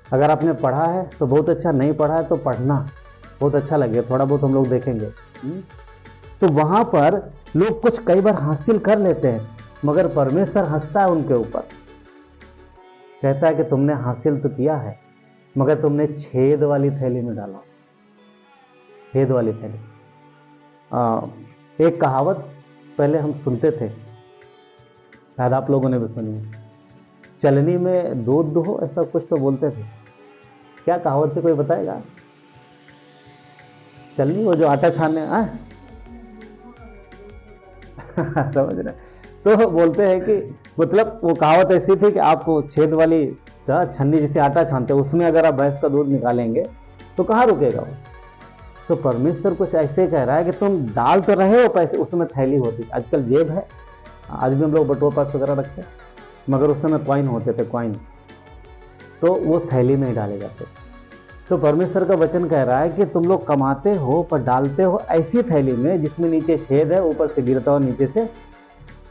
अगर आपने पढ़ा है तो बहुत अच्छा, नहीं पढ़ा है तो पढ़ना बहुत अच्छा लगे, थोड़ा बहुत हम लोग देखेंगे। तो वहाँ पर लोग कुछ कई बार हासिल कर लेते हैं, मगर परमेश्वर हंसता है उनके ऊपर, कहता है कि तुमने हासिल तो किया है मगर तुमने छेद वाली थैली में डाला, छेद वाली थैली। एक कहावत पहले हम सुनते थे, शायद आप लोगों ने भी सुनी है, चलनी में दूध दो, ऐसा कुछ तो बोलते थे। क्या कहावत थी, कोई बताएगा? चलनी, वो जो आटा छानने समझ रहे? तो बोलते हैं कि मतलब वो कहावत ऐसी थी कि आप छेद वाली छन्नी जिसे आटा छानते हैं उसमें अगर आप भैंस का दूध निकालेंगे तो कहाँ रुकेगा वो। तो परमेश्वर कुछ ऐसे कह रहा है कि तुम डाल तो रहे हो पैसे, उसमें थैली होती। आजकल जेब है, आज भी हम लोग बटुआ पास वगैरह रखते हैं, मगर उस समय कॉइन होते थे, कॉइन, तो वो थैली में ही डाले जाते। तो परमेश्वर का वचन कह रहा है कि तुम लोग कमाते हो पर डालते हो ऐसी थैली में जिसमें नीचे छेद है, ऊपर से गिरता हो, नीचे से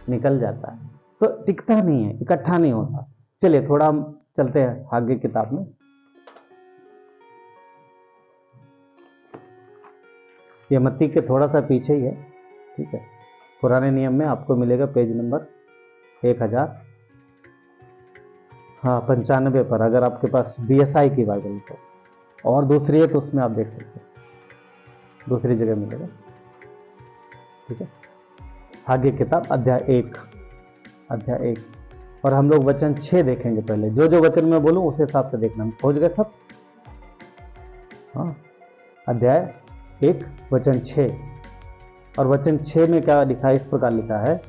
निकल जाता है, तो टिकता नहीं है, इकट्ठा नहीं होता। चलिए थोड़ा हम चलते हैं आगे किताब में। ये मत्ती के थोड़ा सा पीछे ही है, ठीक है। पुराने नियम में आपको मिलेगा पेज नंबर 1095 पर, अगर आपके पास BSI की बाइबल तो, और दूसरी है तो उसमें आप देख सकते हैं, दूसरी जगह मिलेगा, ठीक है। आगे किताब अध्याय 1 और हम लोग वचन 6 देखेंगे। पहले जो जो वचन मैं बोलूं उस हिसाब से देखना। पहुंच गए सब? हाँ, अध्याय 1 वचन 6, और वचन 6 में क्या लिखा है? इस प्रकार लिखा है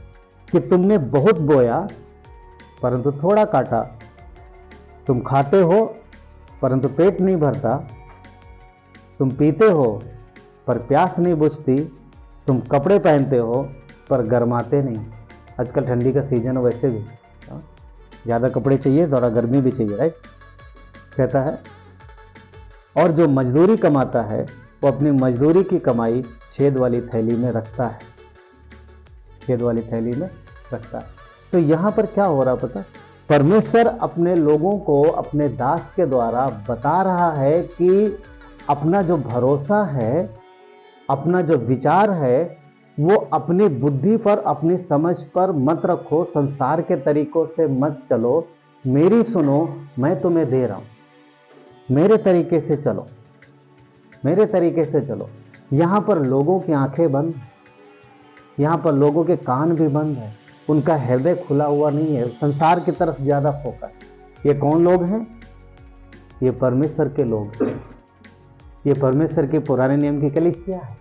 कि तुमने बहुत बोया परंतु थोड़ा काटा, तुम खाते हो परंतु पेट नहीं भरता, तुम पीते हो पर प्यास नहीं बुझती, तुम कपड़े पहनते हो पर गर्माते नहीं। आजकल ठंडी का सीजन है, वैसे भी ज़्यादा कपड़े चाहिए, थोड़ा गर्मी भी चाहिए, राइट। कहता है और जो मजदूरी कमाता है वो अपनी मजदूरी की कमाई छेद वाली थैली में रखता है, छेद वाली थैली में रखता है। तो यहाँ पर क्या हो रहा पता? परमेश्वर अपने लोगों को अपने दास के द्वारा बता रहा है कि अपना जो भरोसा है, अपना जो विचार है, वो अपनी बुद्धि पर, अपनी समझ पर मत रखो, संसार के तरीकों से मत चलो, मेरी सुनो, मैं तुम्हें दे रहा हूं, मेरे तरीके से चलो, मेरे तरीके से चलो। यहाँ पर लोगों की आंखें बंद, यहाँ पर लोगों के कान भी बंद है, उनका हृदय खुला हुआ नहीं है, संसार की तरफ ज़्यादा फोकस। ये कौन लोग हैं? ये परमेश्वर के लोग हैं, ये परमेश्वर के पुराने नियम की कलीसिया है।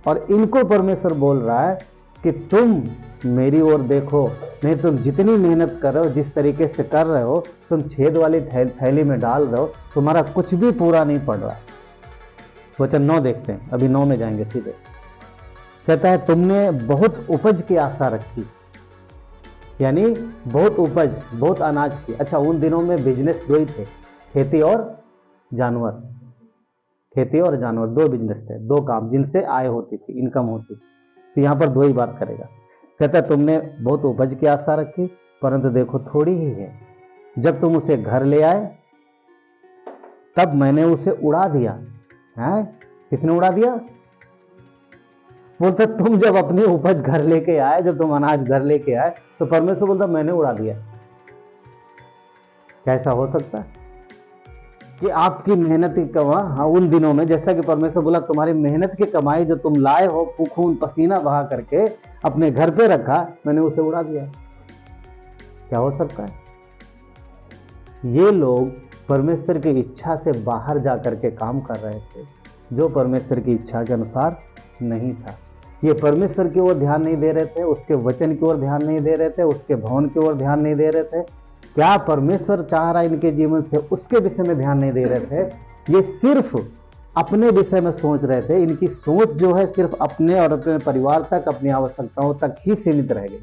और इनको परमेश्वर बोल रहा है कि तुम मेरी ओर देखो, नहीं तुम जितनी मेहनत कर रहे हो, जिस तरीके से कर रहे हो, तुम छेद वाली थैली में डाल रहे हो, तुम्हारा कुछ भी पूरा नहीं पड़ रहा है। वचन 9 देखते हैं, अभी 9 में जाएंगे सीधे। कहता है तुमने बहुत उपज की आशा रखी, यानी बहुत उपज, बहुत अनाज की। अच्छा, उन दिनों में बिजनेस 2 ही थे, खेती और जानवर। खेती और जानवर 2 बिजनेस थे, 2 काम जिनसे आय होती थी, इनकम होती थी। तो यहाँ पर 2 ही बात करेगा। कहता है तुमने बहुत उपज की आशा रखी परंतु देखो थोड़ी ही है, जब तुम उसे घर ले आए तब मैंने उसे उड़ा दिया। है किसने उड़ा दिया? बोलता तुम जब अपनी उपज घर लेके आए, जब तुम अनाज घर लेके आए तो परमेश्वर बोलता मैंने उड़ा दिया। कैसा हो सकता है कि आपकी मेहनत की कमाई, हाँ उन दिनों में जैसा कि परमेश्वर बोला तुम्हारी मेहनत की कमाई जो तुम लाए हो, खून पसीना बहा करके अपने घर पे रखा, मैंने उसे उड़ा दिया। क्या हो सकता है? ये लोग परमेश्वर की इच्छा से बाहर जा करके काम कर रहे थे, जो परमेश्वर की इच्छा के अनुसार नहीं था। ये परमेश्वर की ओर ध्यान नहीं दे रहे थे, उसके वचन की ओर ध्यान नहीं दे रहे थे, उसके भवन की ओर ध्यान नहीं दे रहे थे। क्या परमेश्वर चाह रहा है इनके जीवन से, उसके विषय में ध्यान नहीं दे रहे थे। ये सिर्फ अपने विषय में सोच रहे थे। इनकी सोच जो है सिर्फ अपने और अपने परिवार तक, अपनी आवश्यकताओं तक ही सीमित रह गई।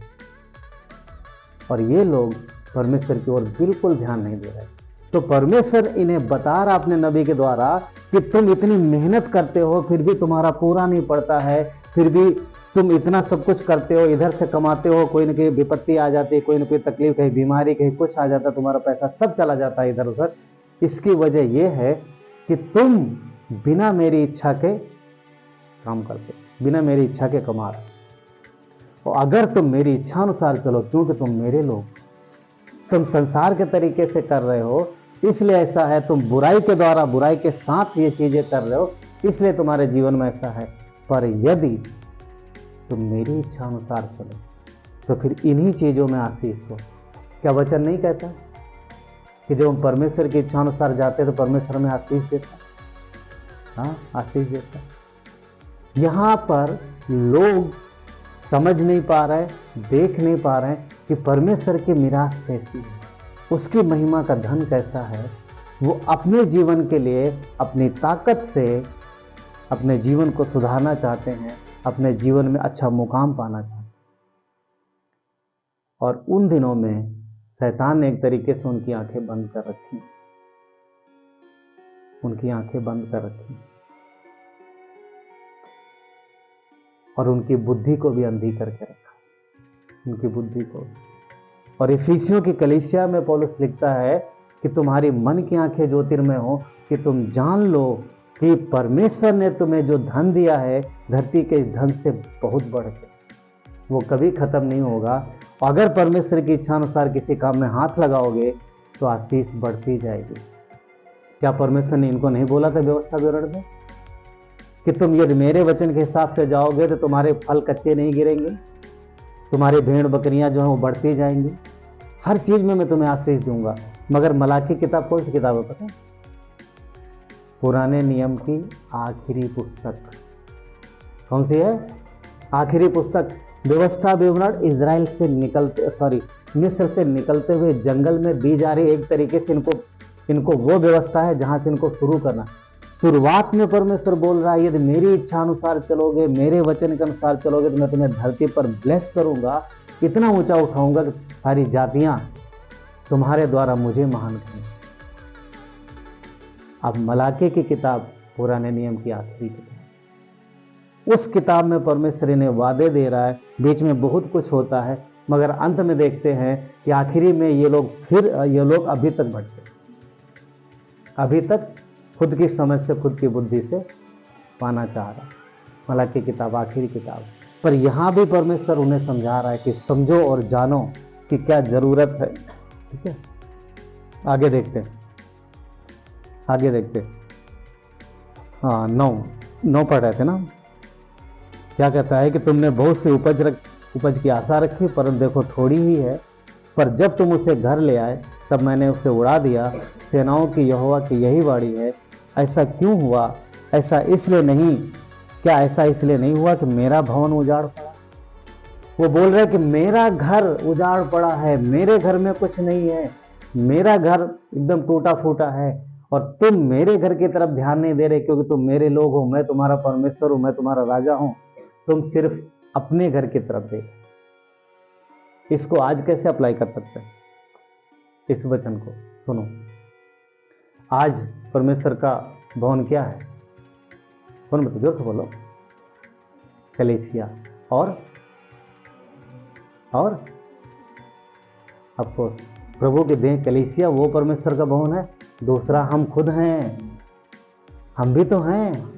और ये लोग परमेश्वर की ओर बिल्कुल ध्यान नहीं दे रहे। तो परमेश्वर इन्हें बता रहा अपने नबी के द्वारा कि तुम इतनी मेहनत करते हो फिर भी तुम्हारा पूरा नहीं पड़ता है, फिर भी तुम इतना सब कुछ करते हो, इधर से कमाते हो, कोई ना कोई विपत्ति आ जाती है, कोई ना कोई तकलीफ, कहीं बीमारी, कहीं कुछ आ जाता है, तुम्हारा पैसा सब चला जाता है इधर उधर। इसकी वजह यह है कि तुम बिना मेरी इच्छा के काम करते, बिना मेरी इच्छा के कमा रहे। और अगर तुम मेरी इच्छा अनुसार चलो, क्योंकि तुम मेरे लोग, तुम संसार के तरीके से कर रहे हो इसलिए ऐसा है, तुम बुराई के द्वारा, बुराई के साथ ये चीजें कर रहे हो इसलिए तुम्हारे जीवन में ऐसा है। पर यदि तुम मेरी इच्छा अनुसार चलो तो फिर इन्हीं चीजों में आशीष हो। क्या वचन नहीं कहता कि जब हम परमेश्वर की इच्छा अनुसार जाते हैं तो परमेश्वर में आशीष देता? हाँ, आशीष देता। यहाँ पर लोग समझ नहीं पा रहे, देख नहीं पा रहे कि परमेश्वर की मिरास कैसी है, उसकी महिमा का धन कैसा है। वो अपने जीवन के लिए अपनी ताकत से अपने जीवन को सुधारना चाहते हैं, अपने जीवन में अच्छा मुकाम पाना चाहते हैं। और उन दिनों में शैतान ने एक तरीके से उनकी आंखें बंद कर रखी, उनकी आंखें बंद कर रखी और उनकी बुद्धि को भी अंधी करके रखा, उनकी बुद्धि को। और इफिसियों की कलीसिया में पौलुस लिखता है कि तुम्हारी मन की आंखें ज्योतिर्मय हो, कि तुम जान लो कि परमेश्वर ने तुम्हें जो धन दिया है धरती के इस धन से बहुत बढ़ के, वो कभी खत्म नहीं होगा। अगर परमेश्वर की इच्छा अनुसार किसी काम में हाथ लगाओगे तो आशीष बढ़ती जाएगी। क्या परमेश्वर ने इनको नहीं बोला था व्यवस्था विवरण में कि तुम यदि मेरे वचन के हिसाब से जाओगे तो तुम्हारे फल कच्चे नहीं गिरेंगे, तुम्हारे भेड़ बकरियां जो हैं वो बढ़ती जाएंगी, हर चीज में मैं तुम्हें आशीष दूंगा। मगर मलाकी किताब कौन सी किताब है पता है? पुराने नियम की आखिरी पुस्तक। कौन सी है? आखिरी पुस्तक। व्यवस्था विवरण इजराइल से मिस्र से निकलते हुए जंगल में दी जा रही एक तरीके से इनको वो व्यवस्था है जहां से इनको शुरू करना। शुरुआत में परमेश्वर बोल रहा है यदि मेरी इच्छा अनुसार चलोगे, मेरे वचन के अनुसार चलोगे तो मैं तुम्हें धरती पर ब्लेस करूंगा, इतना ऊंचा उठाऊंगा कि सारी जातियां तुम्हारे द्वारा मुझे महान करेंगी। अब मलाकी की किताब पुराने नियम की आखिरी किताब, उस किताब में परमेश्वर इन्हें वादे दे रहा है, बीच में बहुत कुछ होता है, मगर अंत में देखते हैं कि आखिरी में ये लोग अभी तक भटके, अभी तक खुद की समझ से, खुद की बुद्धि से पाना चाह रहा है। मलाकी किताब आखिरी किताब, पर यहाँ भी परमेश्वर उन्हें समझा रहा है कि समझो और जानो कि क्या जरूरत है। ठीक है, आगे देखते हैं, आगे देखते। हाँ, 9 पढ़ रहे थे ना। क्या कहता है कि तुमने बहुत सी उपज की आशा रखी, परंतु देखो थोड़ी ही है। पर जब तुम उसे घर ले आए तब मैंने उसे उड़ा दिया। सेनाओं की यहोवा की यही वाणी है, ऐसा क्यों हुआ? ऐसा इसलिए नहीं हुआ कि मेरा भवन उजाड़ पड़ा? वो बोल रहे कि मेरा घर उजाड़ पड़ा है, मेरे घर में कुछ नहीं है, मेरा घर एकदम टूटा फूटा है और तुम मेरे घर की तरफ ध्यान नहीं दे रहे, क्योंकि तुम मेरे लोग हो, मैं तुम्हारा परमेश्वर हूं, मैं तुम्हारा राजा हूं। तुम सिर्फ अपने घर की तरफ देख। इसको आज कैसे अप्लाई कर सकते हैं? इस वचन को सुनो। आज परमेश्वर का भवन क्या है? कौन बताओ, जोर से बोलो। कलीसिया। और अफकोर्स प्रभु के देह कलीसिया वो परमेश्वर का भवन है। दूसरा हम खुद हैं, हम भी तो हैं,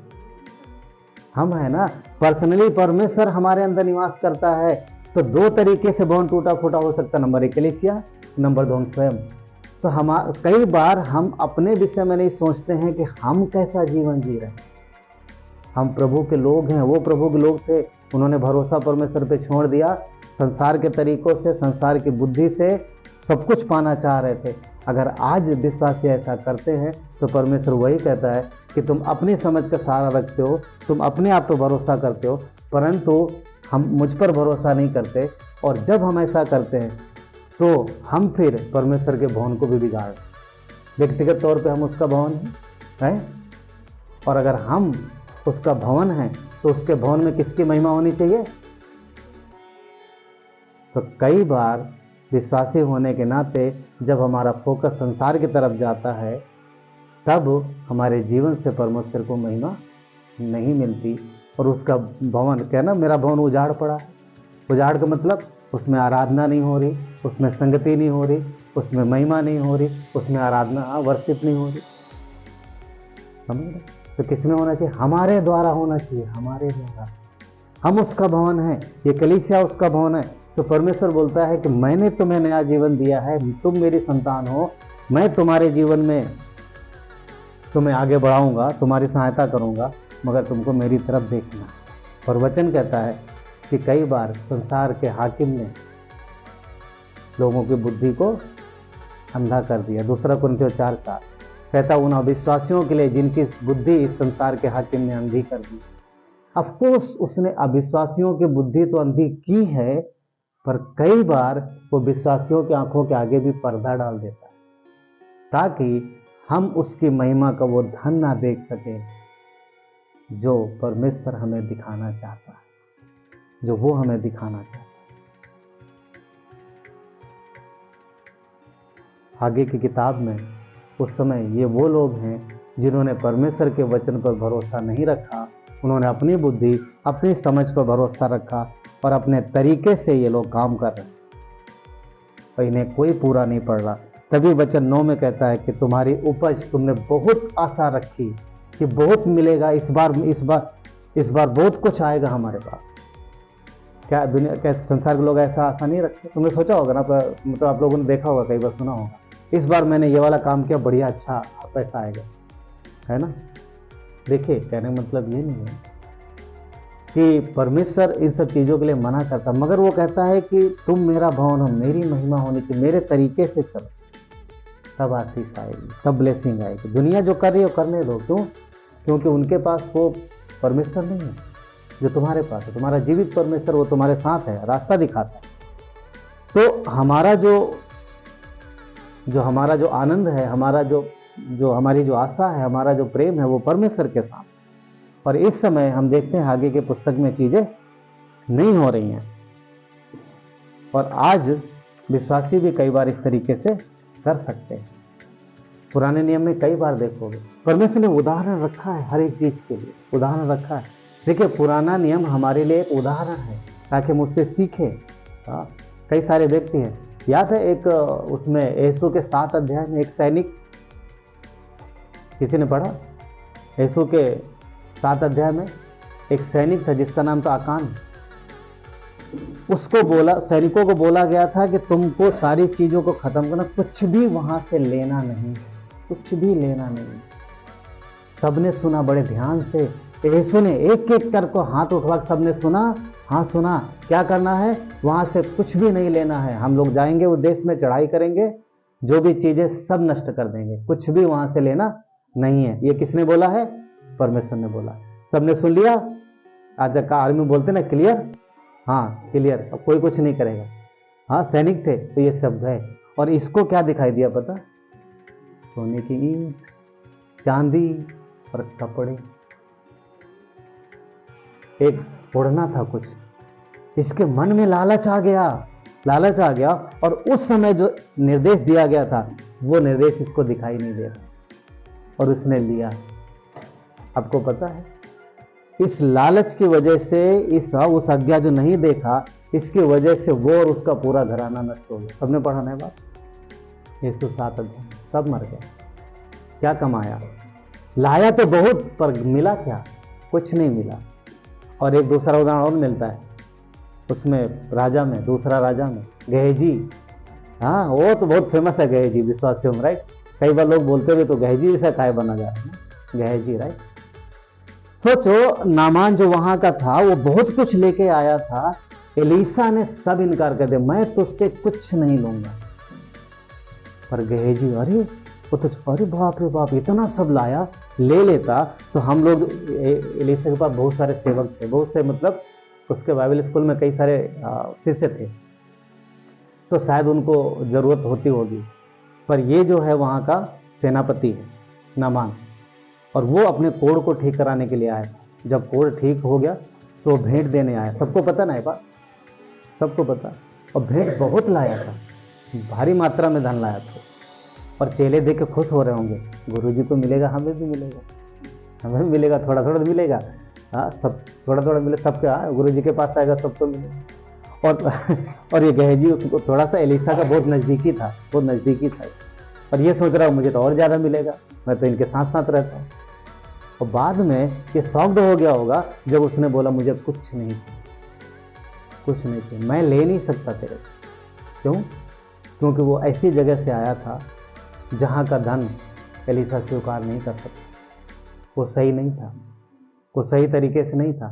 हम है ना। पर्सनली परमेश्वर हमारे अंदर निवास करता है। तो 2 तरीके से भवन टूटा फूटा हो सकता है, नंबर 1 कलीसिया, नंबर 2 स्वयं। तो कई बार हम अपने विषय में नहीं सोचते हैं कि हम कैसा जीवन जी रहे हैं। हम प्रभु के लोग हैं, वो प्रभु के लोग थे, उन्होंने भरोसा परमेश्वर पे छोड़ दिया, संसार के तरीकों से, संसार की बुद्धि से सब कुछ पाना चाह रहे थे। अगर आज विश्वासी ऐसा करते हैं तो परमेश्वर वही कहता है कि तुम अपनी समझ का सहारा रखते हो, तुम अपने आप पर भरोसा करते हो, परंतु हम मुझ पर भरोसा नहीं करते। और जब हम ऐसा करते हैं तो हम फिर परमेश्वर के भवन को भी बिगाड़, व्यक्तिगत तौर पे हम उसका भवन है, और अगर हम उसका भवन है तो उसके भवन में किसकी महिमा होनी चाहिए? तो कई बार विश्वासी होने के नाते जब हमारा फोकस संसार की तरफ जाता है तब हमारे जीवन से परमेश्वर को महिमा नहीं मिलती, और उसका भवन, कहना मेरा भवन उजाड़ पड़ा है। उजाड़ का मतलब उसमें आराधना नहीं हो रही, उसमें संगति नहीं हो रही, उसमें महिमा नहीं हो रही, उसमें आराधना वर्शिप नहीं हो रही। समझ रहे? तो किस में होना चाहिए? हमारे द्वारा होना चाहिए, हमारे द्वारा। हम उसका भवन है, ये कलीसिया उसका भवन है। तो परमेश्वर बोलता है कि मैंने तुम्हें नया जीवन दिया है, तुम मेरी संतान हो, मैं तुम्हारे जीवन में तुम्हें आगे बढ़ाऊंगा, तुम्हारी सहायता करूंगा, मगर तुमको मेरी तरफ देखना। और वचन कहता है कि कई बार संसार के हाकिम ने लोगों की बुद्धि को अंधा कर दिया। 2 कुरिन्थियों 4:4 कहता उन अविश्वासियों के लिए जिनकी बुद्धि इस संसार के हाकिम ने अंधी कर दी। अफकोर्स उसने अविश्वासियों की बुद्धि तो अंधी की है, पर कई बार वो विश्वासियों की आंखों के आगे भी पर्दा डाल देता है ताकि हम उसकी महिमा का वो धन ना देख सके जो परमेश्वर हमें दिखाना चाहता है, जो वो हमें दिखाना चाहता है। आगे की किताब में उस समय ये वो लोग हैं जिन्होंने परमेश्वर के वचन पर भरोसा नहीं रखा, उन्होंने अपनी बुद्धि, अपनी समझ पर भरोसा रखा और अपने तरीके से ये लोग काम कर रहे हैं, और इन्हें कोई पूरा नहीं पड़ रहा। तभी वचन 9 में कहता है कि तुम्हारी उपज, तुमने बहुत आशा रखी, कि बहुत मिलेगा, इस बार बहुत कुछ आएगा हमारे पास। क्या दुनिया, क्या संसार के लोग ऐसा आशा नहीं रखते? तुमने सोचा होगा ना, मतलब आप लोगों ने देखा होगा, कई बार सुना होगा, इस बार मैंने ये वाला काम किया, बढ़िया अच्छा पैसा आएगा, है ना। देखिए, कहने का मतलब ये नहीं है कि परमेश्वर इन सब चीज़ों के लिए मना करता, मगर वो कहता है कि तुम मेरा भवन हो, मेरी महिमा होनी चाहिए, मेरे तरीके से चलो, तब आशीष आएगी, तब ब्लेसिंग आएगी। दुनिया जो कर रही है करने दो। क्यों? क्योंकि उनके पास वो परमेश्वर नहीं है जो तुम्हारे पास है। तुम्हारा जीवित परमेश्वर, वो तुम्हारे साथ है, रास्ता दिखाता है। तो हमारा जो आनंद है, हमारी जो आशा है, हमारा जो प्रेम है, वो परमेश्वर के साथ। और इस समय हम देखते हैं आगे के पुस्तक में चीजें नहीं हो रही हैं, और आज विश्वासी भी कई बार इस तरीके से कर सकते हैं। पुराने नियम में कई बार देखोगे परमेश्वर ने उदाहरण रखा है, हर एक चीज के लिए उदाहरण रखा है। देखिए, पुराना नियम हमारे लिए एक उदाहरण है ताकि हम उससे सीखें। कई सारे व्यक्ति हैं, याद है एक उसमें यीशु के 7 अध्याय में एक सैनिक, किसी ने पढ़ा? यीशु के 7 अध्याय में एक सैनिक था जिसका नाम था आकान। सैनिकों को बोला गया था कि तुमको सारी चीजों को खत्म करना, कुछ भी वहां से लेना नहीं, कुछ भी लेना नहीं। सबने सुना बड़े ध्यान से, यीशु ने एक एक कर को हाथ उठवा के सबने सुना, हाँ सुना, क्या करना है, वहां से कुछ भी नहीं लेना है। हम लोग जाएंगे उस देश में, चढ़ाई करेंगे, जो भी चीजें सब नष्ट कर देंगे, कुछ भी वहां से लेना नहीं है। ये किसने बोला है? परमेश्वर ने बोला। सबने सुन लिया। आज का आर्मी बोलते ना क्लियर, हाँ क्लियर, अब कोई कुछ नहीं करेगा। हाँ, सैनिक थे तो ये सब गए। और इसको क्या दिखाई दिया पता? सोने की ईंट, चांदी और कपड़े, एक ओढ़ना था कुछ। इसके मन में लालच आ गया, और उस समय जो निर्देश दिया गया था वो निर्देश इसको दिखाई नहीं दे रहा, और उसने लिया। आपको पता है, इस लालच की वजह से, उस आज्ञा जो नहीं देखा, इसकी वजह से वो और उसका पूरा घराना नष्ट हो गया। सबने पढ़ा नहीं बात? यीशु 7 अध्याय, सब मर गए। क्या कमाया? लाया तो बहुत, पर मिला क्या? कुछ नहीं मिला। और एक दूसरा उदाहरण और मिलता है उसमें, दूसरा राजा में गेहजी। हाँ, वो तो बहुत फेमस है गेहजी, विश्वासियों में, राइट। कई बार लोग बोलते हुए तो गेहजी जैसा काय बना जा रहा है, गेहजी, राइट। सोचो, नामान जो वहां का था वो बहुत कुछ लेके आया था, एलीसा ने सब इनकार कर दिया, मैं तुझसे कुछ नहीं लूंगा। पर गेहजी, अरे बाप रे बाप, इतना सब लाया, ले लेता तो हम लोग, एलीसा के पास बहुत सारे सेवक थे, बहुत से, मतलब उसके बाइबल स्कूल में कई सारे शिष्य थे, तो शायद उनको जरूरत होती होगी। पर ये जो है वहाँ का सेनापति है नामान, और वो अपने कोढ़ को ठीक कराने के लिए आया। जब कोढ़ ठीक हो गया तो भेंट देने आया। सबको पता ना ये बात, सबको पता। और भेंट बहुत लाया था, भारी मात्रा में धन लाया था। और चेले देख के खुश हो रहे होंगे, गुरुजी को मिलेगा, हमें भी मिलेगा, हमें भी मिलेगा, थोड़ा थोड़ा मिलेगा। हाँ, सब थोड़ा थोड़ा मिले, सबका गुरुजी के पास आएगा, सबको मिलेगा। और ये गेहजी उसको थोड़ा सा एलीसा का बहुत नज़दीकी था, और ये सोच रहा हूँ मुझे तो और ज़्यादा मिलेगा, मैं तो इनके साथ साथ रहता हूँ। और बाद में ये शॉक्ड हो गया होगा जब उसने बोला मुझे कुछ नहीं चाहिए, मैं ले नहीं सकता तेरे। क्यों? क्योंकि वो ऐसी जगह से आया था जहाँ का धन एलीसा स्वीकार नहीं कर सकता, वो सही नहीं था, वो सही तरीके से नहीं था।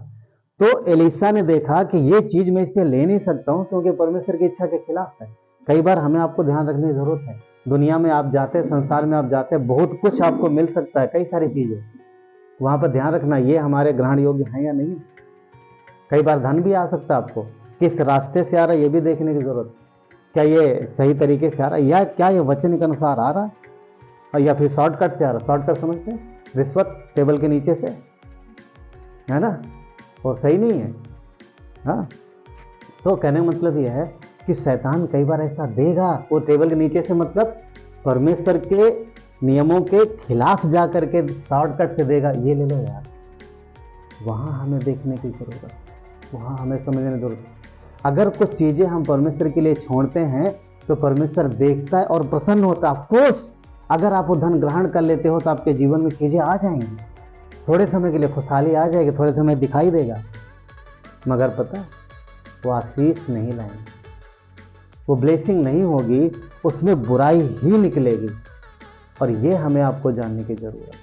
तो एलीसा ने देखा कि ये चीज़ मैं इससे ले नहीं सकता हूँ क्योंकि परमेश्वर की इच्छा के खिलाफ है। कई बार हमें आपको ध्यान रखने की जरूरत है। दुनिया में आप जाते हैं, संसार में आप जाते हैं, बहुत कुछ आपको मिल सकता है, कई सारी चीज़ें, वहाँ पर ध्यान रखना ये हमारे ग्रहण योग्य हैं या नहीं। कई बार धन भी आ सकता है, आपको किस रास्ते से आ रहा है ये भी देखने की जरूरत है। क्या ये सही तरीके से आ रहा है, या क्या ये वचन के अनुसार आ रहा है, और या फिर शॉर्टकट से आ रहा है। शॉर्टकट समझते हैं, रिश्वत टेबल के नीचे से, है ना, वो सही नहीं है। हाँ, तो कहने का मतलब यह है कि शैतान कई बार ऐसा देगा, वो टेबल के नीचे से, मतलब परमेश्वर के नियमों के खिलाफ जा करके शॉर्टकट से देगा, ये ले लो यार। वहाँ हमें देखने की जरूरत है, वहाँ हमें समझने की जरूरत है। अगर कुछ चीज़ें हम परमेश्वर के लिए छोड़ते हैं तो परमेश्वर देखता है और प्रसन्न होता है। ऑफकोर्स अगर आप वो धन ग्रहण कर लेते हो तो आपके जीवन में चीज़ें आ जाएंगी, थोड़े समय के लिए खुशहाली आ जाएगी, थोड़े समय दिखाई देगा, मगर पता वो आशीष नहीं लाएंगे, वो ब्लेसिंग नहीं होगी, उसमें बुराई ही निकलेगी। और ये हमें आपको जानने की जरूरत है।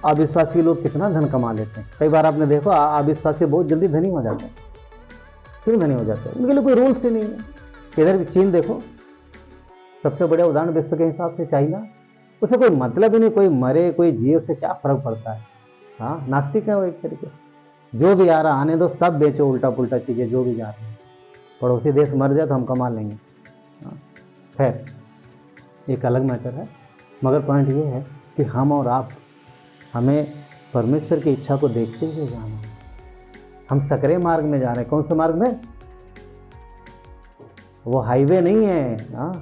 अविश्वासी लोग कितना धन कमा लेते हैं। कई बार आपने देखो अविश्वासी बहुत जल्दी धनी हो जाते हैं। क्यों धनी हो जाते हैं? उनके लिए कोई रूल्स ही नहीं है। इधर भी चीन देखो, सबसे बड़ा उदाहरण विश्व के हिसाब से चाइना, उसे कोई मतलब ही नहीं, कोई मरे कोई जिए, उससे क्या फर्क पड़ता है। हाँ, नास्तिक है वो एक तरीके, जो भी आ रहा आने दो, सब बेचो उल्टा पुल्टा चीजें, जो भी जा रहे हैं, पड़ोसी देश मर जाए तो हम कमा लेंगे। खैर एक अलग मैटर है, मगर पॉइंट ये है कि हम और आप, हमें परमेश्वर की इच्छा को देखते हुए जाना। हम सकरे मार्ग में जा रहे हैं। कौन से मार्ग में? वो हाईवे नहीं है। हाँ,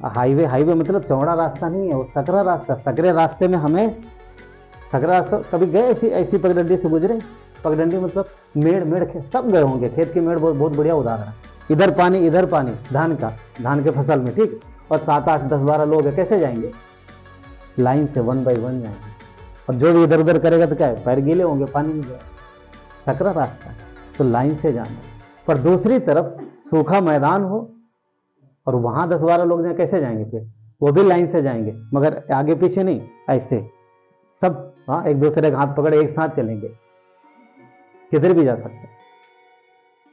हाईवे मतलब चौड़ा रास्ता नहीं है, वो सकरा रास्ता। सकरे रास्ते में हमें, सकरा रास्ता कभी गए ऐसी पगडंडी से गुजरे? पगडंडी मतलब मेड़ सब गए होंगे। खेत की मेड़ बहुत बढ़िया उदाहरण है। इधर पानी धान के फसल में, ठीक। और 7, 8, 10, 12 लोग है, कैसे जाएंगे? लाइन से 1 by 1 जाएंगे। और जो भी इधर उधर करेगा तो क्या है, पैर गीले होंगे, पानी में जाएगा। सकरा रास्ता, तो लाइन से जाना। पर दूसरी तरफ सूखा मैदान हो और वहां 10-12 लोग जाए, कैसे जाएंगे? फिर वो भी लाइन से जाएंगे, मगर आगे पीछे नहीं, ऐसे सब। हाँ, एक दूसरे का हाथ पकड़े एक साथ चलेंगे, किधर भी जा सकते।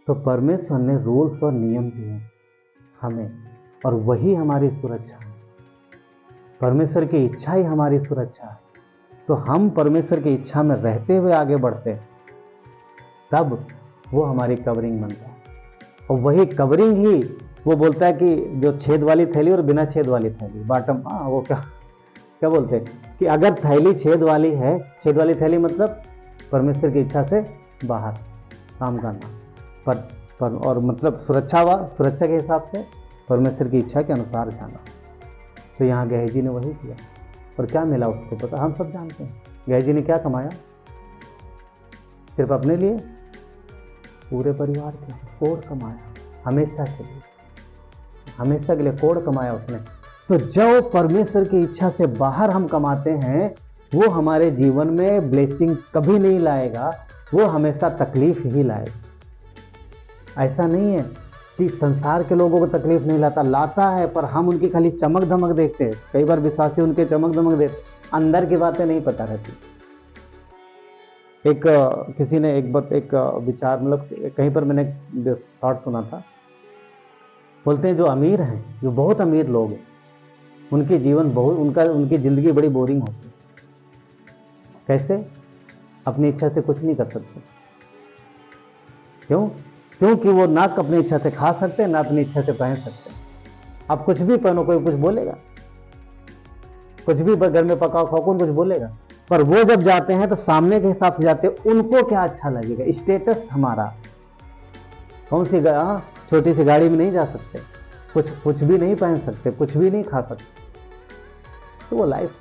तो परमेश्वर ने रूल्स और नियम दिए हमें, और वही हमारी सुरक्षा है। परमेश्वर की इच्छा ही हमारी सुरक्षा है। तो हम परमेश्वर की इच्छा में रहते हुए आगे बढ़ते हैं, तब वो हमारी कवरिंग बनता है। और वही कवरिंग ही वो बोलता है कि जो छेद वाली थैली और बिना छेद वाली थैली, बॉटम, हाँ वो क्या बोलते हैं कि अगर थैली छेद वाली है, छेद वाली थैली मतलब परमेश्वर की इच्छा से बाहर काम करना, पर और मतलब सुरक्षा के हिसाब से परमेश्वर की इच्छा के अनुसार जाना। तो यहाँ गेहजी ने वही किया, और क्या मिला उसको पता, हम सब जानते हैं। गेहजी ने क्या कमाया? सिर्फ अपने लिए? पूरे परिवार के लिए कोड़ कमाया, हमेशा के लिए कोड़ कमाया उसने। तो जो परमेश्वर की इच्छा से बाहर हम कमाते हैं, वो हमारे जीवन में ब्लेसिंग कभी नहीं लाएगा, वो हमेशा तकलीफ ही लाएगा। ऐसा नहीं है कि संसार के लोगों को तकलीफ नहीं लाता है, पर हम उनकी खाली चमक धमक देखते हैं। कई बार विश्वासी उनके चमक धमक देखते, अंदर की बातें नहीं पता रहती। किसी ने एक विचार, मतलब कहीं पर मैंने थॉट सुना था, बोलते हैं जो अमीर हैं, जो बहुत अमीर लोग हैं, उनकी जिंदगी बड़ी बोरिंग होती है। कैसे? अपनी इच्छा से कुछ नहीं कर सकते। क्योंकि वो ना अपनी इच्छा से खा सकते हैं, ना अपनी इच्छा से पहन सकते हैं। आप कुछ भी पहनो, कोई कुछ बोलेगा? कुछ भी घर में पकाओ खाओ, कौन कुछ बोलेगा? पर वो जब जाते हैं तो सामने के हिसाब से जाते हैं, उनको क्या अच्छा लगेगा, स्टेटस हमारा। कौन सी छोटी सी गाड़ी में नहीं जा सकते, कुछ भी नहीं पहन सकते, कुछ भी नहीं खा सकते। तो वो लाइफ,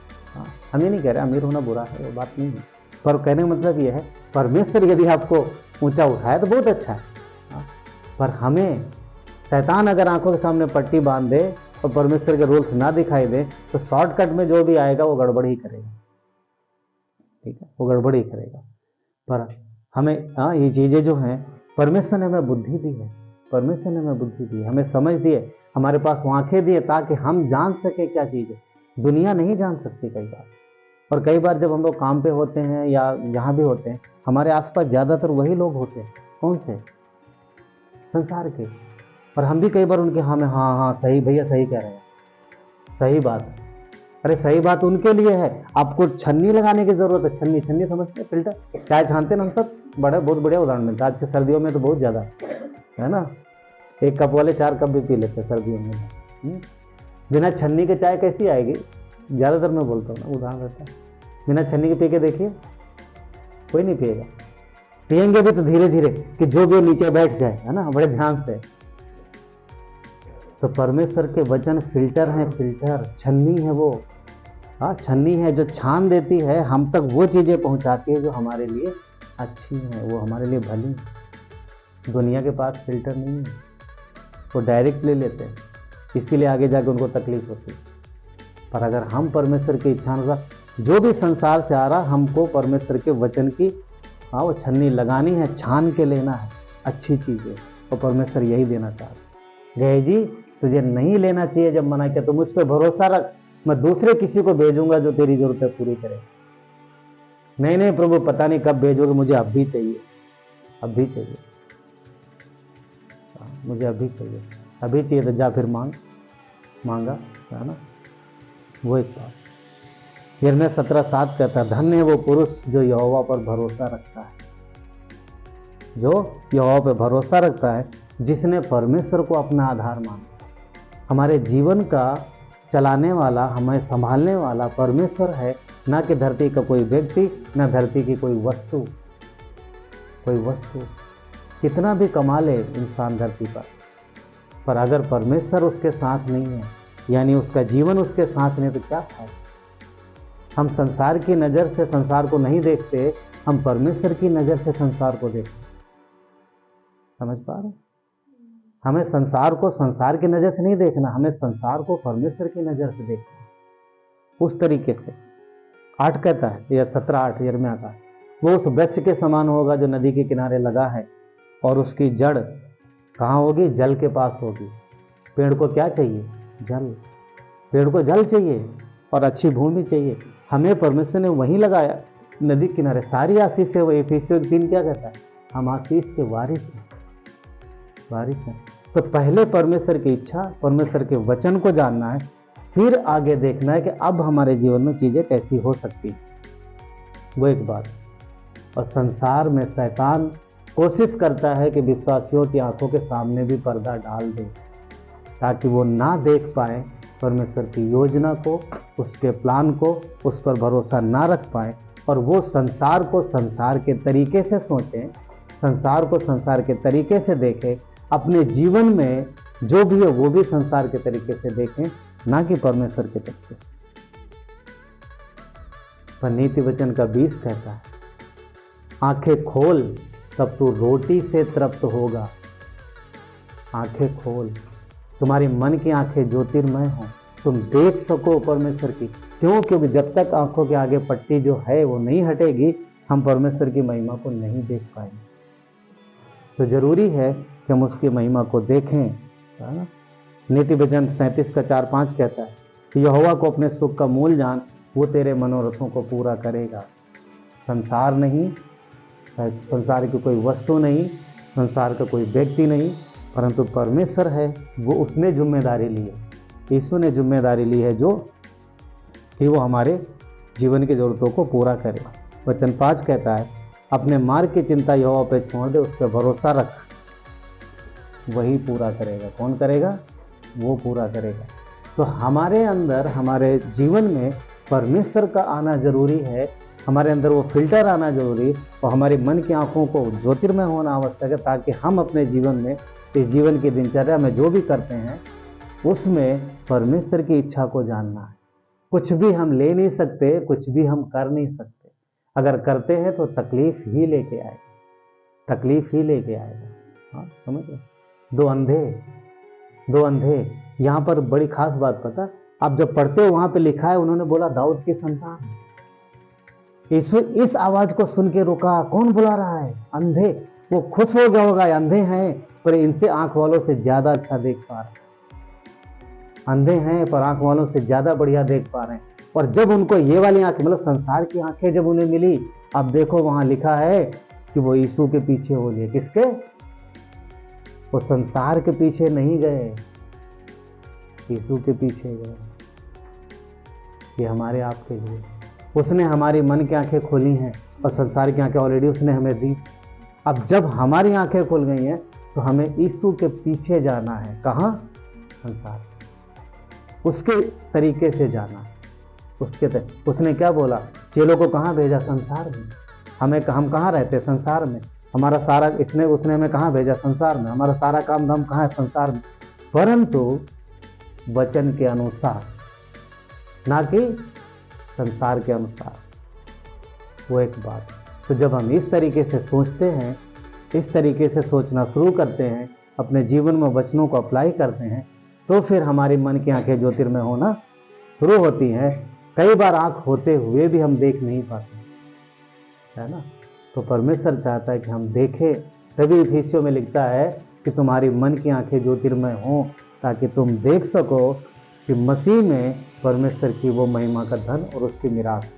हम ये नहीं कह रहे अमीर होना बुरा है, वो बात नहीं है, पर कहने का मतलब ये है, परमेश्वर यदि आपको ऊंचा उठाए तो बहुत अच्छा है। पर हमें शैतान अगर आंखों के सामने पट्टी बांध दे और परमेश्वर के रूल्स ना दिखाई दे, तो शॉर्टकट में जो भी आएगा वो गड़बड़ ही करेगा। ठीक है, वो गड़बड़ ही करेगा। पर हमें ये चीज़ें जो हैं, परमेश्वर ने हमें बुद्धि दी है, परमेश्वर ने हमें बुद्धि दी है, हमें समझ दी है, हमारे पास आंखें दी है, ताकि हम जान सके क्या चीज़ है। दुनिया नहीं जान सकती कई बार। और कई बार जब हम लोग काम पे होते हैं या यहाँ भी होते हैं, हमारे आसपास ज़्यादातर वही लोग होते हैं। कौन से? संसार के। और हम भी कई बार उनके हाँ सही भैया, सही कह रहे हैं, सही बात। अरे सही बात उनके लिए है, आपको छन्नी लगाने की जरूरत है। छन्नी समझते हैं? फिल्टर, चाय छानते हैं हम सब, बहुत बढ़िया उदाहरण मिलता है। आज के सर्दियों में तो बहुत ज़्यादा है ना, 1 कप वाले 4 कप भी पी लेते हैं सर्दियों में। बिना छन्नी के चाय कैसी आएगी? ज़्यादातर मैं बोलता हूँ ना, उदाहरण रहता है। बिना छन्नी के पी के देखिए, कोई नहीं पिएगा। पिएंगे भी तो धीरे धीरे, कि जो भी नीचे बैठ जाए, है ना, बड़े ध्यान से। तो परमेश्वर के वचन फिल्टर हैं, फिल्टर, छन्नी है वो। छन्नी है जो छान देती है, हम तक वो चीज़ें पहुंचाती है जो हमारे लिए अच्छी हैं, वो हमारे लिए भली। दुनिया के पास फिल्टर नहीं है, वो डायरेक्ट ले लेते हैं, इसीलिए आगे जाके उनको तकलीफ होती है। पर अगर हम परमेश्वर की इच्छा अनुसार, जो भी संसार से आ रहा, हमको परमेश्वर के वचन की वो छन्नी लगानी है, छान के लेना है अच्छी चीज़ें। और परमेश्वर यही देना चाहते। गए जी तुझे नहीं लेना चाहिए, जब मना किया तो मुझ पर भरोसा रख, मैं दूसरे किसी को भेजूंगा जो तेरी जरूरतें पूरी करे। नहीं नहीं प्रभु पता नहीं कब भेजोगे, मुझे अब भी चाहिए, अब भी चाहिए, मुझे अभी चाहिए, अभी चाहिए तो जा फिर मांगा, है ना। वो एक बात यिर्मयाह 17:7 कहता है, धन्य है वो पुरुष जो यहोवा पर भरोसा रखता है, जो यहोवा पर भरोसा रखता है, जिसने परमेश्वर को अपना आधार माना। हमारे जीवन का चलाने वाला, हमें संभालने वाला परमेश्वर है, ना कि धरती का कोई व्यक्ति, ना धरती की कोई वस्तु। कितना भी कमा ले इंसान धरती पर अगर परमेश्वर उसके साथ नहीं है, यानी उसका जीवन उसके साथ नहीं, तो क्या फायदा। हम संसार की नज़र से संसार को नहीं देखते, हम परमेश्वर की नज़र से संसार को देखते। समझ पा रहे? हमें संसार को संसार की नज़र से नहीं देखना, हमें संसार को परमेश्वर की नज़र से देखना। उस तरीके से 8 कहता है, या 17:8 यिर्मयाह का, वो उस वृक्ष के समान होगा जो नदी के किनारे लगा है और उसकी जड़ कहाँ होगी? जल के पास होगी। पेड़ को क्या चाहिए? जल। पेड़ को जल चाहिए और अच्छी भूमि चाहिए। हमें परमेश्वर ने वहीं लगाया, नदी किनारे। सारी आशीष है वो। एफिसियों 3 क्या कहता है? हम आशीष के वारिस हैं। तो पहले परमेश्वर की इच्छा, परमेश्वर के वचन को जानना है, फिर आगे देखना है कि अब हमारे जीवन में चीज़ें कैसी हो सकती। वो एक बात। और संसार में शैतान कोशिश करता है कि विश्वासियों की आंखों के सामने भी पर्दा डाल दे, ताकि वो ना देख पाए परमेश्वर की योजना को, उसके प्लान को, उस पर भरोसा ना रख पाए, और वो संसार को संसार के तरीके से सोचें, संसार को संसार के तरीके से देखें, अपने जीवन में जो भी है वो भी संसार के तरीके से देखें, ना कि परमेश्वर के तरीके से। पर नीति वचन का 20 कहता है, आंखें खोल तब तू रोटी से तृप्त होगा। आंखें खोल, तुम्हारी मन की आंखें ज्योतिर्मय हो, तुम देख सको परमेश्वर की। क्यों? क्योंकि जब तक आंखों के आगे पट्टी जो है वो नहीं हटेगी, हम परमेश्वर की महिमा को नहीं देख पाएंगे। तो जरूरी है कि हम उसकी महिमा को देखें, है ना। नीति वचन 37:4-5 कहता है कि यहोवा को अपने सुख का मूल जान, वो तेरे मनोरथों को पूरा करेगा। संसार नहीं, संसार की कोई वस्तु नहीं, संसार का कोई व्यक्ति नहीं, परंतु परमेश्वर है। वो उसने जिम्मेदारी ली है, यीशु ने जिम्मेदारी ली है, जो कि वो हमारे जीवन की ज़रूरतों को पूरा करे। वचन 5 कहता है, अपने मार्ग की चिंता यहोवा पे छोड़ दे, उस पर भरोसा रख, वही पूरा करेगा। कौन करेगा? वो पूरा करेगा। तो हमारे अंदर, हमारे जीवन में परमेश्वर का आना जरूरी है, हमारे अंदर वो फिल्टर आना जरूरी है, और हमारी मन की आंखों को ज्योतिर्मय होना आवश्यक है, ताकि हम अपने जीवन में, इस जीवन की दिनचर्या में जो भी करते हैं, उसमें परमेश्वर की इच्छा को जानना है। कुछ भी हम ले नहीं सकते, कुछ भी हम कर नहीं सकते। अगर करते हैं तो तकलीफ ही लेके आएगा, तकलीफ ही लेके आएगा। हाँ, समझ रहे? दो अंधे, यहाँ पर बड़ी खास बात पता, आप जब पढ़ते हो वहाँ पे लिखा है, उन्होंने बोला दाऊद की संतान। इस आवाज को सुन के रुका, कौन बुला रहा है? अंधे। वो खुश हो गया होगा, अंधे हैं पर इनसे आंख वालों से ज्यादा अच्छा देख पा रहे हैं। अंधे हैं पर आंख वालों से ज्यादा बढ़िया देख पा रहे हैं। और जब उनको ये वाली आंखें, मतलब संसार की आंखें जब उन्हें मिली, अब देखो वहां लिखा है कि वो यीशु के पीछे हो गए। किसके? वो संसार के पीछे नहीं गए, यीशु के पीछे गए। ये हमारे आपके लिए उसने हमारी मन की आंखें खोली हैं, और संसार की आंखें ऑलरेडी उसने हमें दी। अब जब हमारी आंखें खुल गई हैं तो हमें यीशु के पीछे जाना है। कहाँ? संसार, उसके तरीके से जाना है। उसने क्या बोला? चेलों को कहाँ भेजा? संसार में। हम कहाँ रहते? संसार में। हमारा सारा उसने हमें कहाँ भेजा? संसार में। हमारा सारा काम धाम कहाँ है? संसार में। परंतु वचन के अनुसार, ना कि संसार के अनुसार। वो एक बात। तो जब हम इस तरीके से सोचते हैं, इस तरीके से सोचना शुरू करते हैं, अपने जीवन में वचनों को अप्लाई करते हैं, तो फिर हमारी मन की आंखें ज्योतिर्मय होना शुरू होती हैं, कई बार आंख होते हुए भी हम देख नहीं पाते, है ना। तो परमेश्वर चाहता है कि हम देखें, तभी इफिसियों में लिखता है कि तुम्हारी मन की आंखें ज्योतिर्मय हों, ताकि तुम देख सको कि मसीह में परमेश्वर की वो महिमा का धन और उसकी मिरास,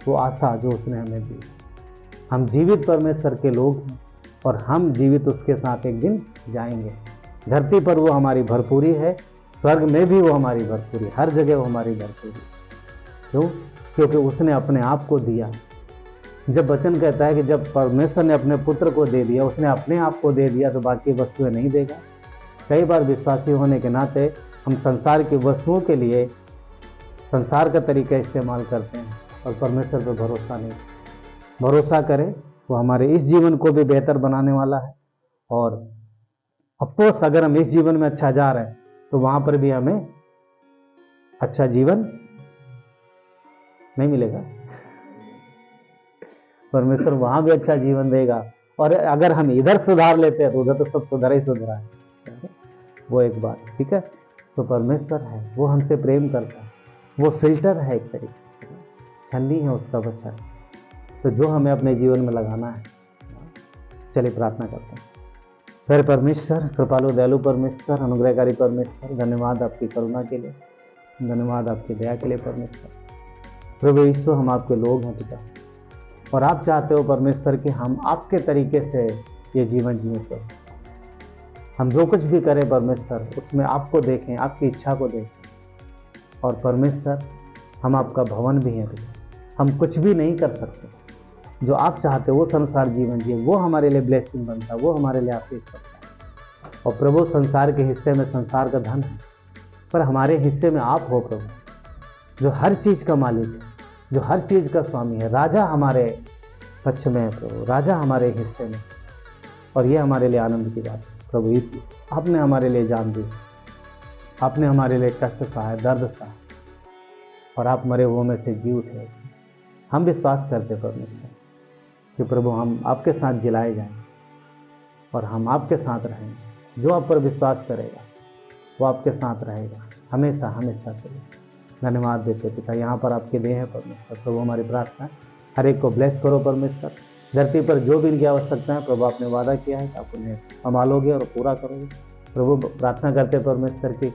वो आशा जो उसने हमें दी। हम जीवित परमेश्वर के लोग हैं और हम जीवित उसके साथ एक दिन जाएंगे। धरती पर वो हमारी भरपूरी है, स्वर्ग में भी वो हमारी भरपूरी, हर जगह वो हमारी भरपूरी। क्यों? क्योंकि उसने अपने आप को दिया। जब वचन कहता है कि जब परमेश्वर ने अपने पुत्र को दे दिया, उसने अपने आप को दे दिया, तो बाकी वस्तुएं नहीं देगा। कई बार विश्वासी होने के नाते हम संसार की वस्तुओं के लिए संसार का तरीका इस्तेमाल करते हैं और परमेश्वर पर भरोसा नहीं। भरोसा करें, वो हमारे इस जीवन को भी बेहतर बनाने वाला है। और अफकोर्स अगर हम इस जीवन में अच्छा जा रहे हैं तो वहां पर भी हमें अच्छा जीवन नहीं मिलेगा, परमेश्वर वहां भी अच्छा जीवन देगा। और अगर हम इधर सुधार लेते हैं तो उधर तो सब सुधरा ही सुधरा है, वो एक बात, ठीक है। तो परमेश्वर है, वो हमसे प्रेम करता है, वो फिल्टर है, एक तरीके से छन्नी है उसका बच्चा। तो जो हमें अपने जीवन में लगाना है, चलिए प्रार्थना करते हैं। फिर परमेश्वर, कृपालु दयालु परमेश्वर, अनुग्रहकारी परमेश्वर, धन्यवाद आपकी करुणा के लिए, धन्यवाद आपकी दया के लिए परमेश्वर। प्रभु यीशु, हम आपके लोग हैं पिता, और आप चाहते हो परमेश्वर कि हम आपके तरीके से ये जीवन जिए। तो हम जो कुछ भी करें परमेश्वर, उसमें आपको देखें, आपकी इच्छा को देखें। और परमेश्वर, हम आपका भवन भी हैं पिता, हम कुछ भी नहीं कर सकते। जो आप चाहते हो वो संसार जीवन जिए, वो हमारे लिए ब्लेसिंग बनता है, वो हमारे लिए आशीष बनता है। और प्रभु, संसार के हिस्से में संसार का धन है, पर हमारे हिस्से में आप हो प्रभु, जो हर चीज़ का मालिक है, जो हर चीज़ का स्वामी है। राजा हमारे पक्ष में है प्रभु, राजा हमारे हिस्से में। और ये हमारे लिए आनंद की बात है प्रभु यीशु, आपने हमारे लिए जान दी, आपने हमारे लिए कष्ट सहा, दर्द सहा, और आप मरे हुओं में से जी उठे। हम विश्वास करते परमेश्वर कि प्रभु हम आपके साथ जिलाए जाएं और हम आपके साथ रहेंगे। जो आप पर विश्वास करेगा वो आपके साथ रहेगा हमेशा हमेशा के लिए। धन्यवाद देते पिता, यहाँ पर आपके देह है परमेश्वर। प्रभु हमारी प्रार्थना, हर एक को ब्लेस करो परमेश्वर। धरती पर जो भी इनकी आवश्यकता है प्रभु, आपने वादा किया है कि आप उन्हें संभालोगे और पूरा करोगे। प्रभु प्रार्थना करते परमेश्वर की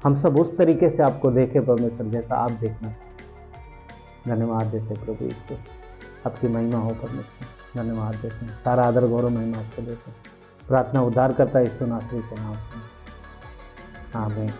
हम सब उस तरीके से आपको देखें परमेश्वर, जैसा आप देखना चाहते। धन्यवाद देते प्रभु यीशु, आपकी महिमा हो परमेश्वर। धन्यवाद देते हैं, सारा आदर गौरव महिमा आपको देते हैं। प्रार्थना उद्धार करता है यीशु नासरी के नाम से, आमीन।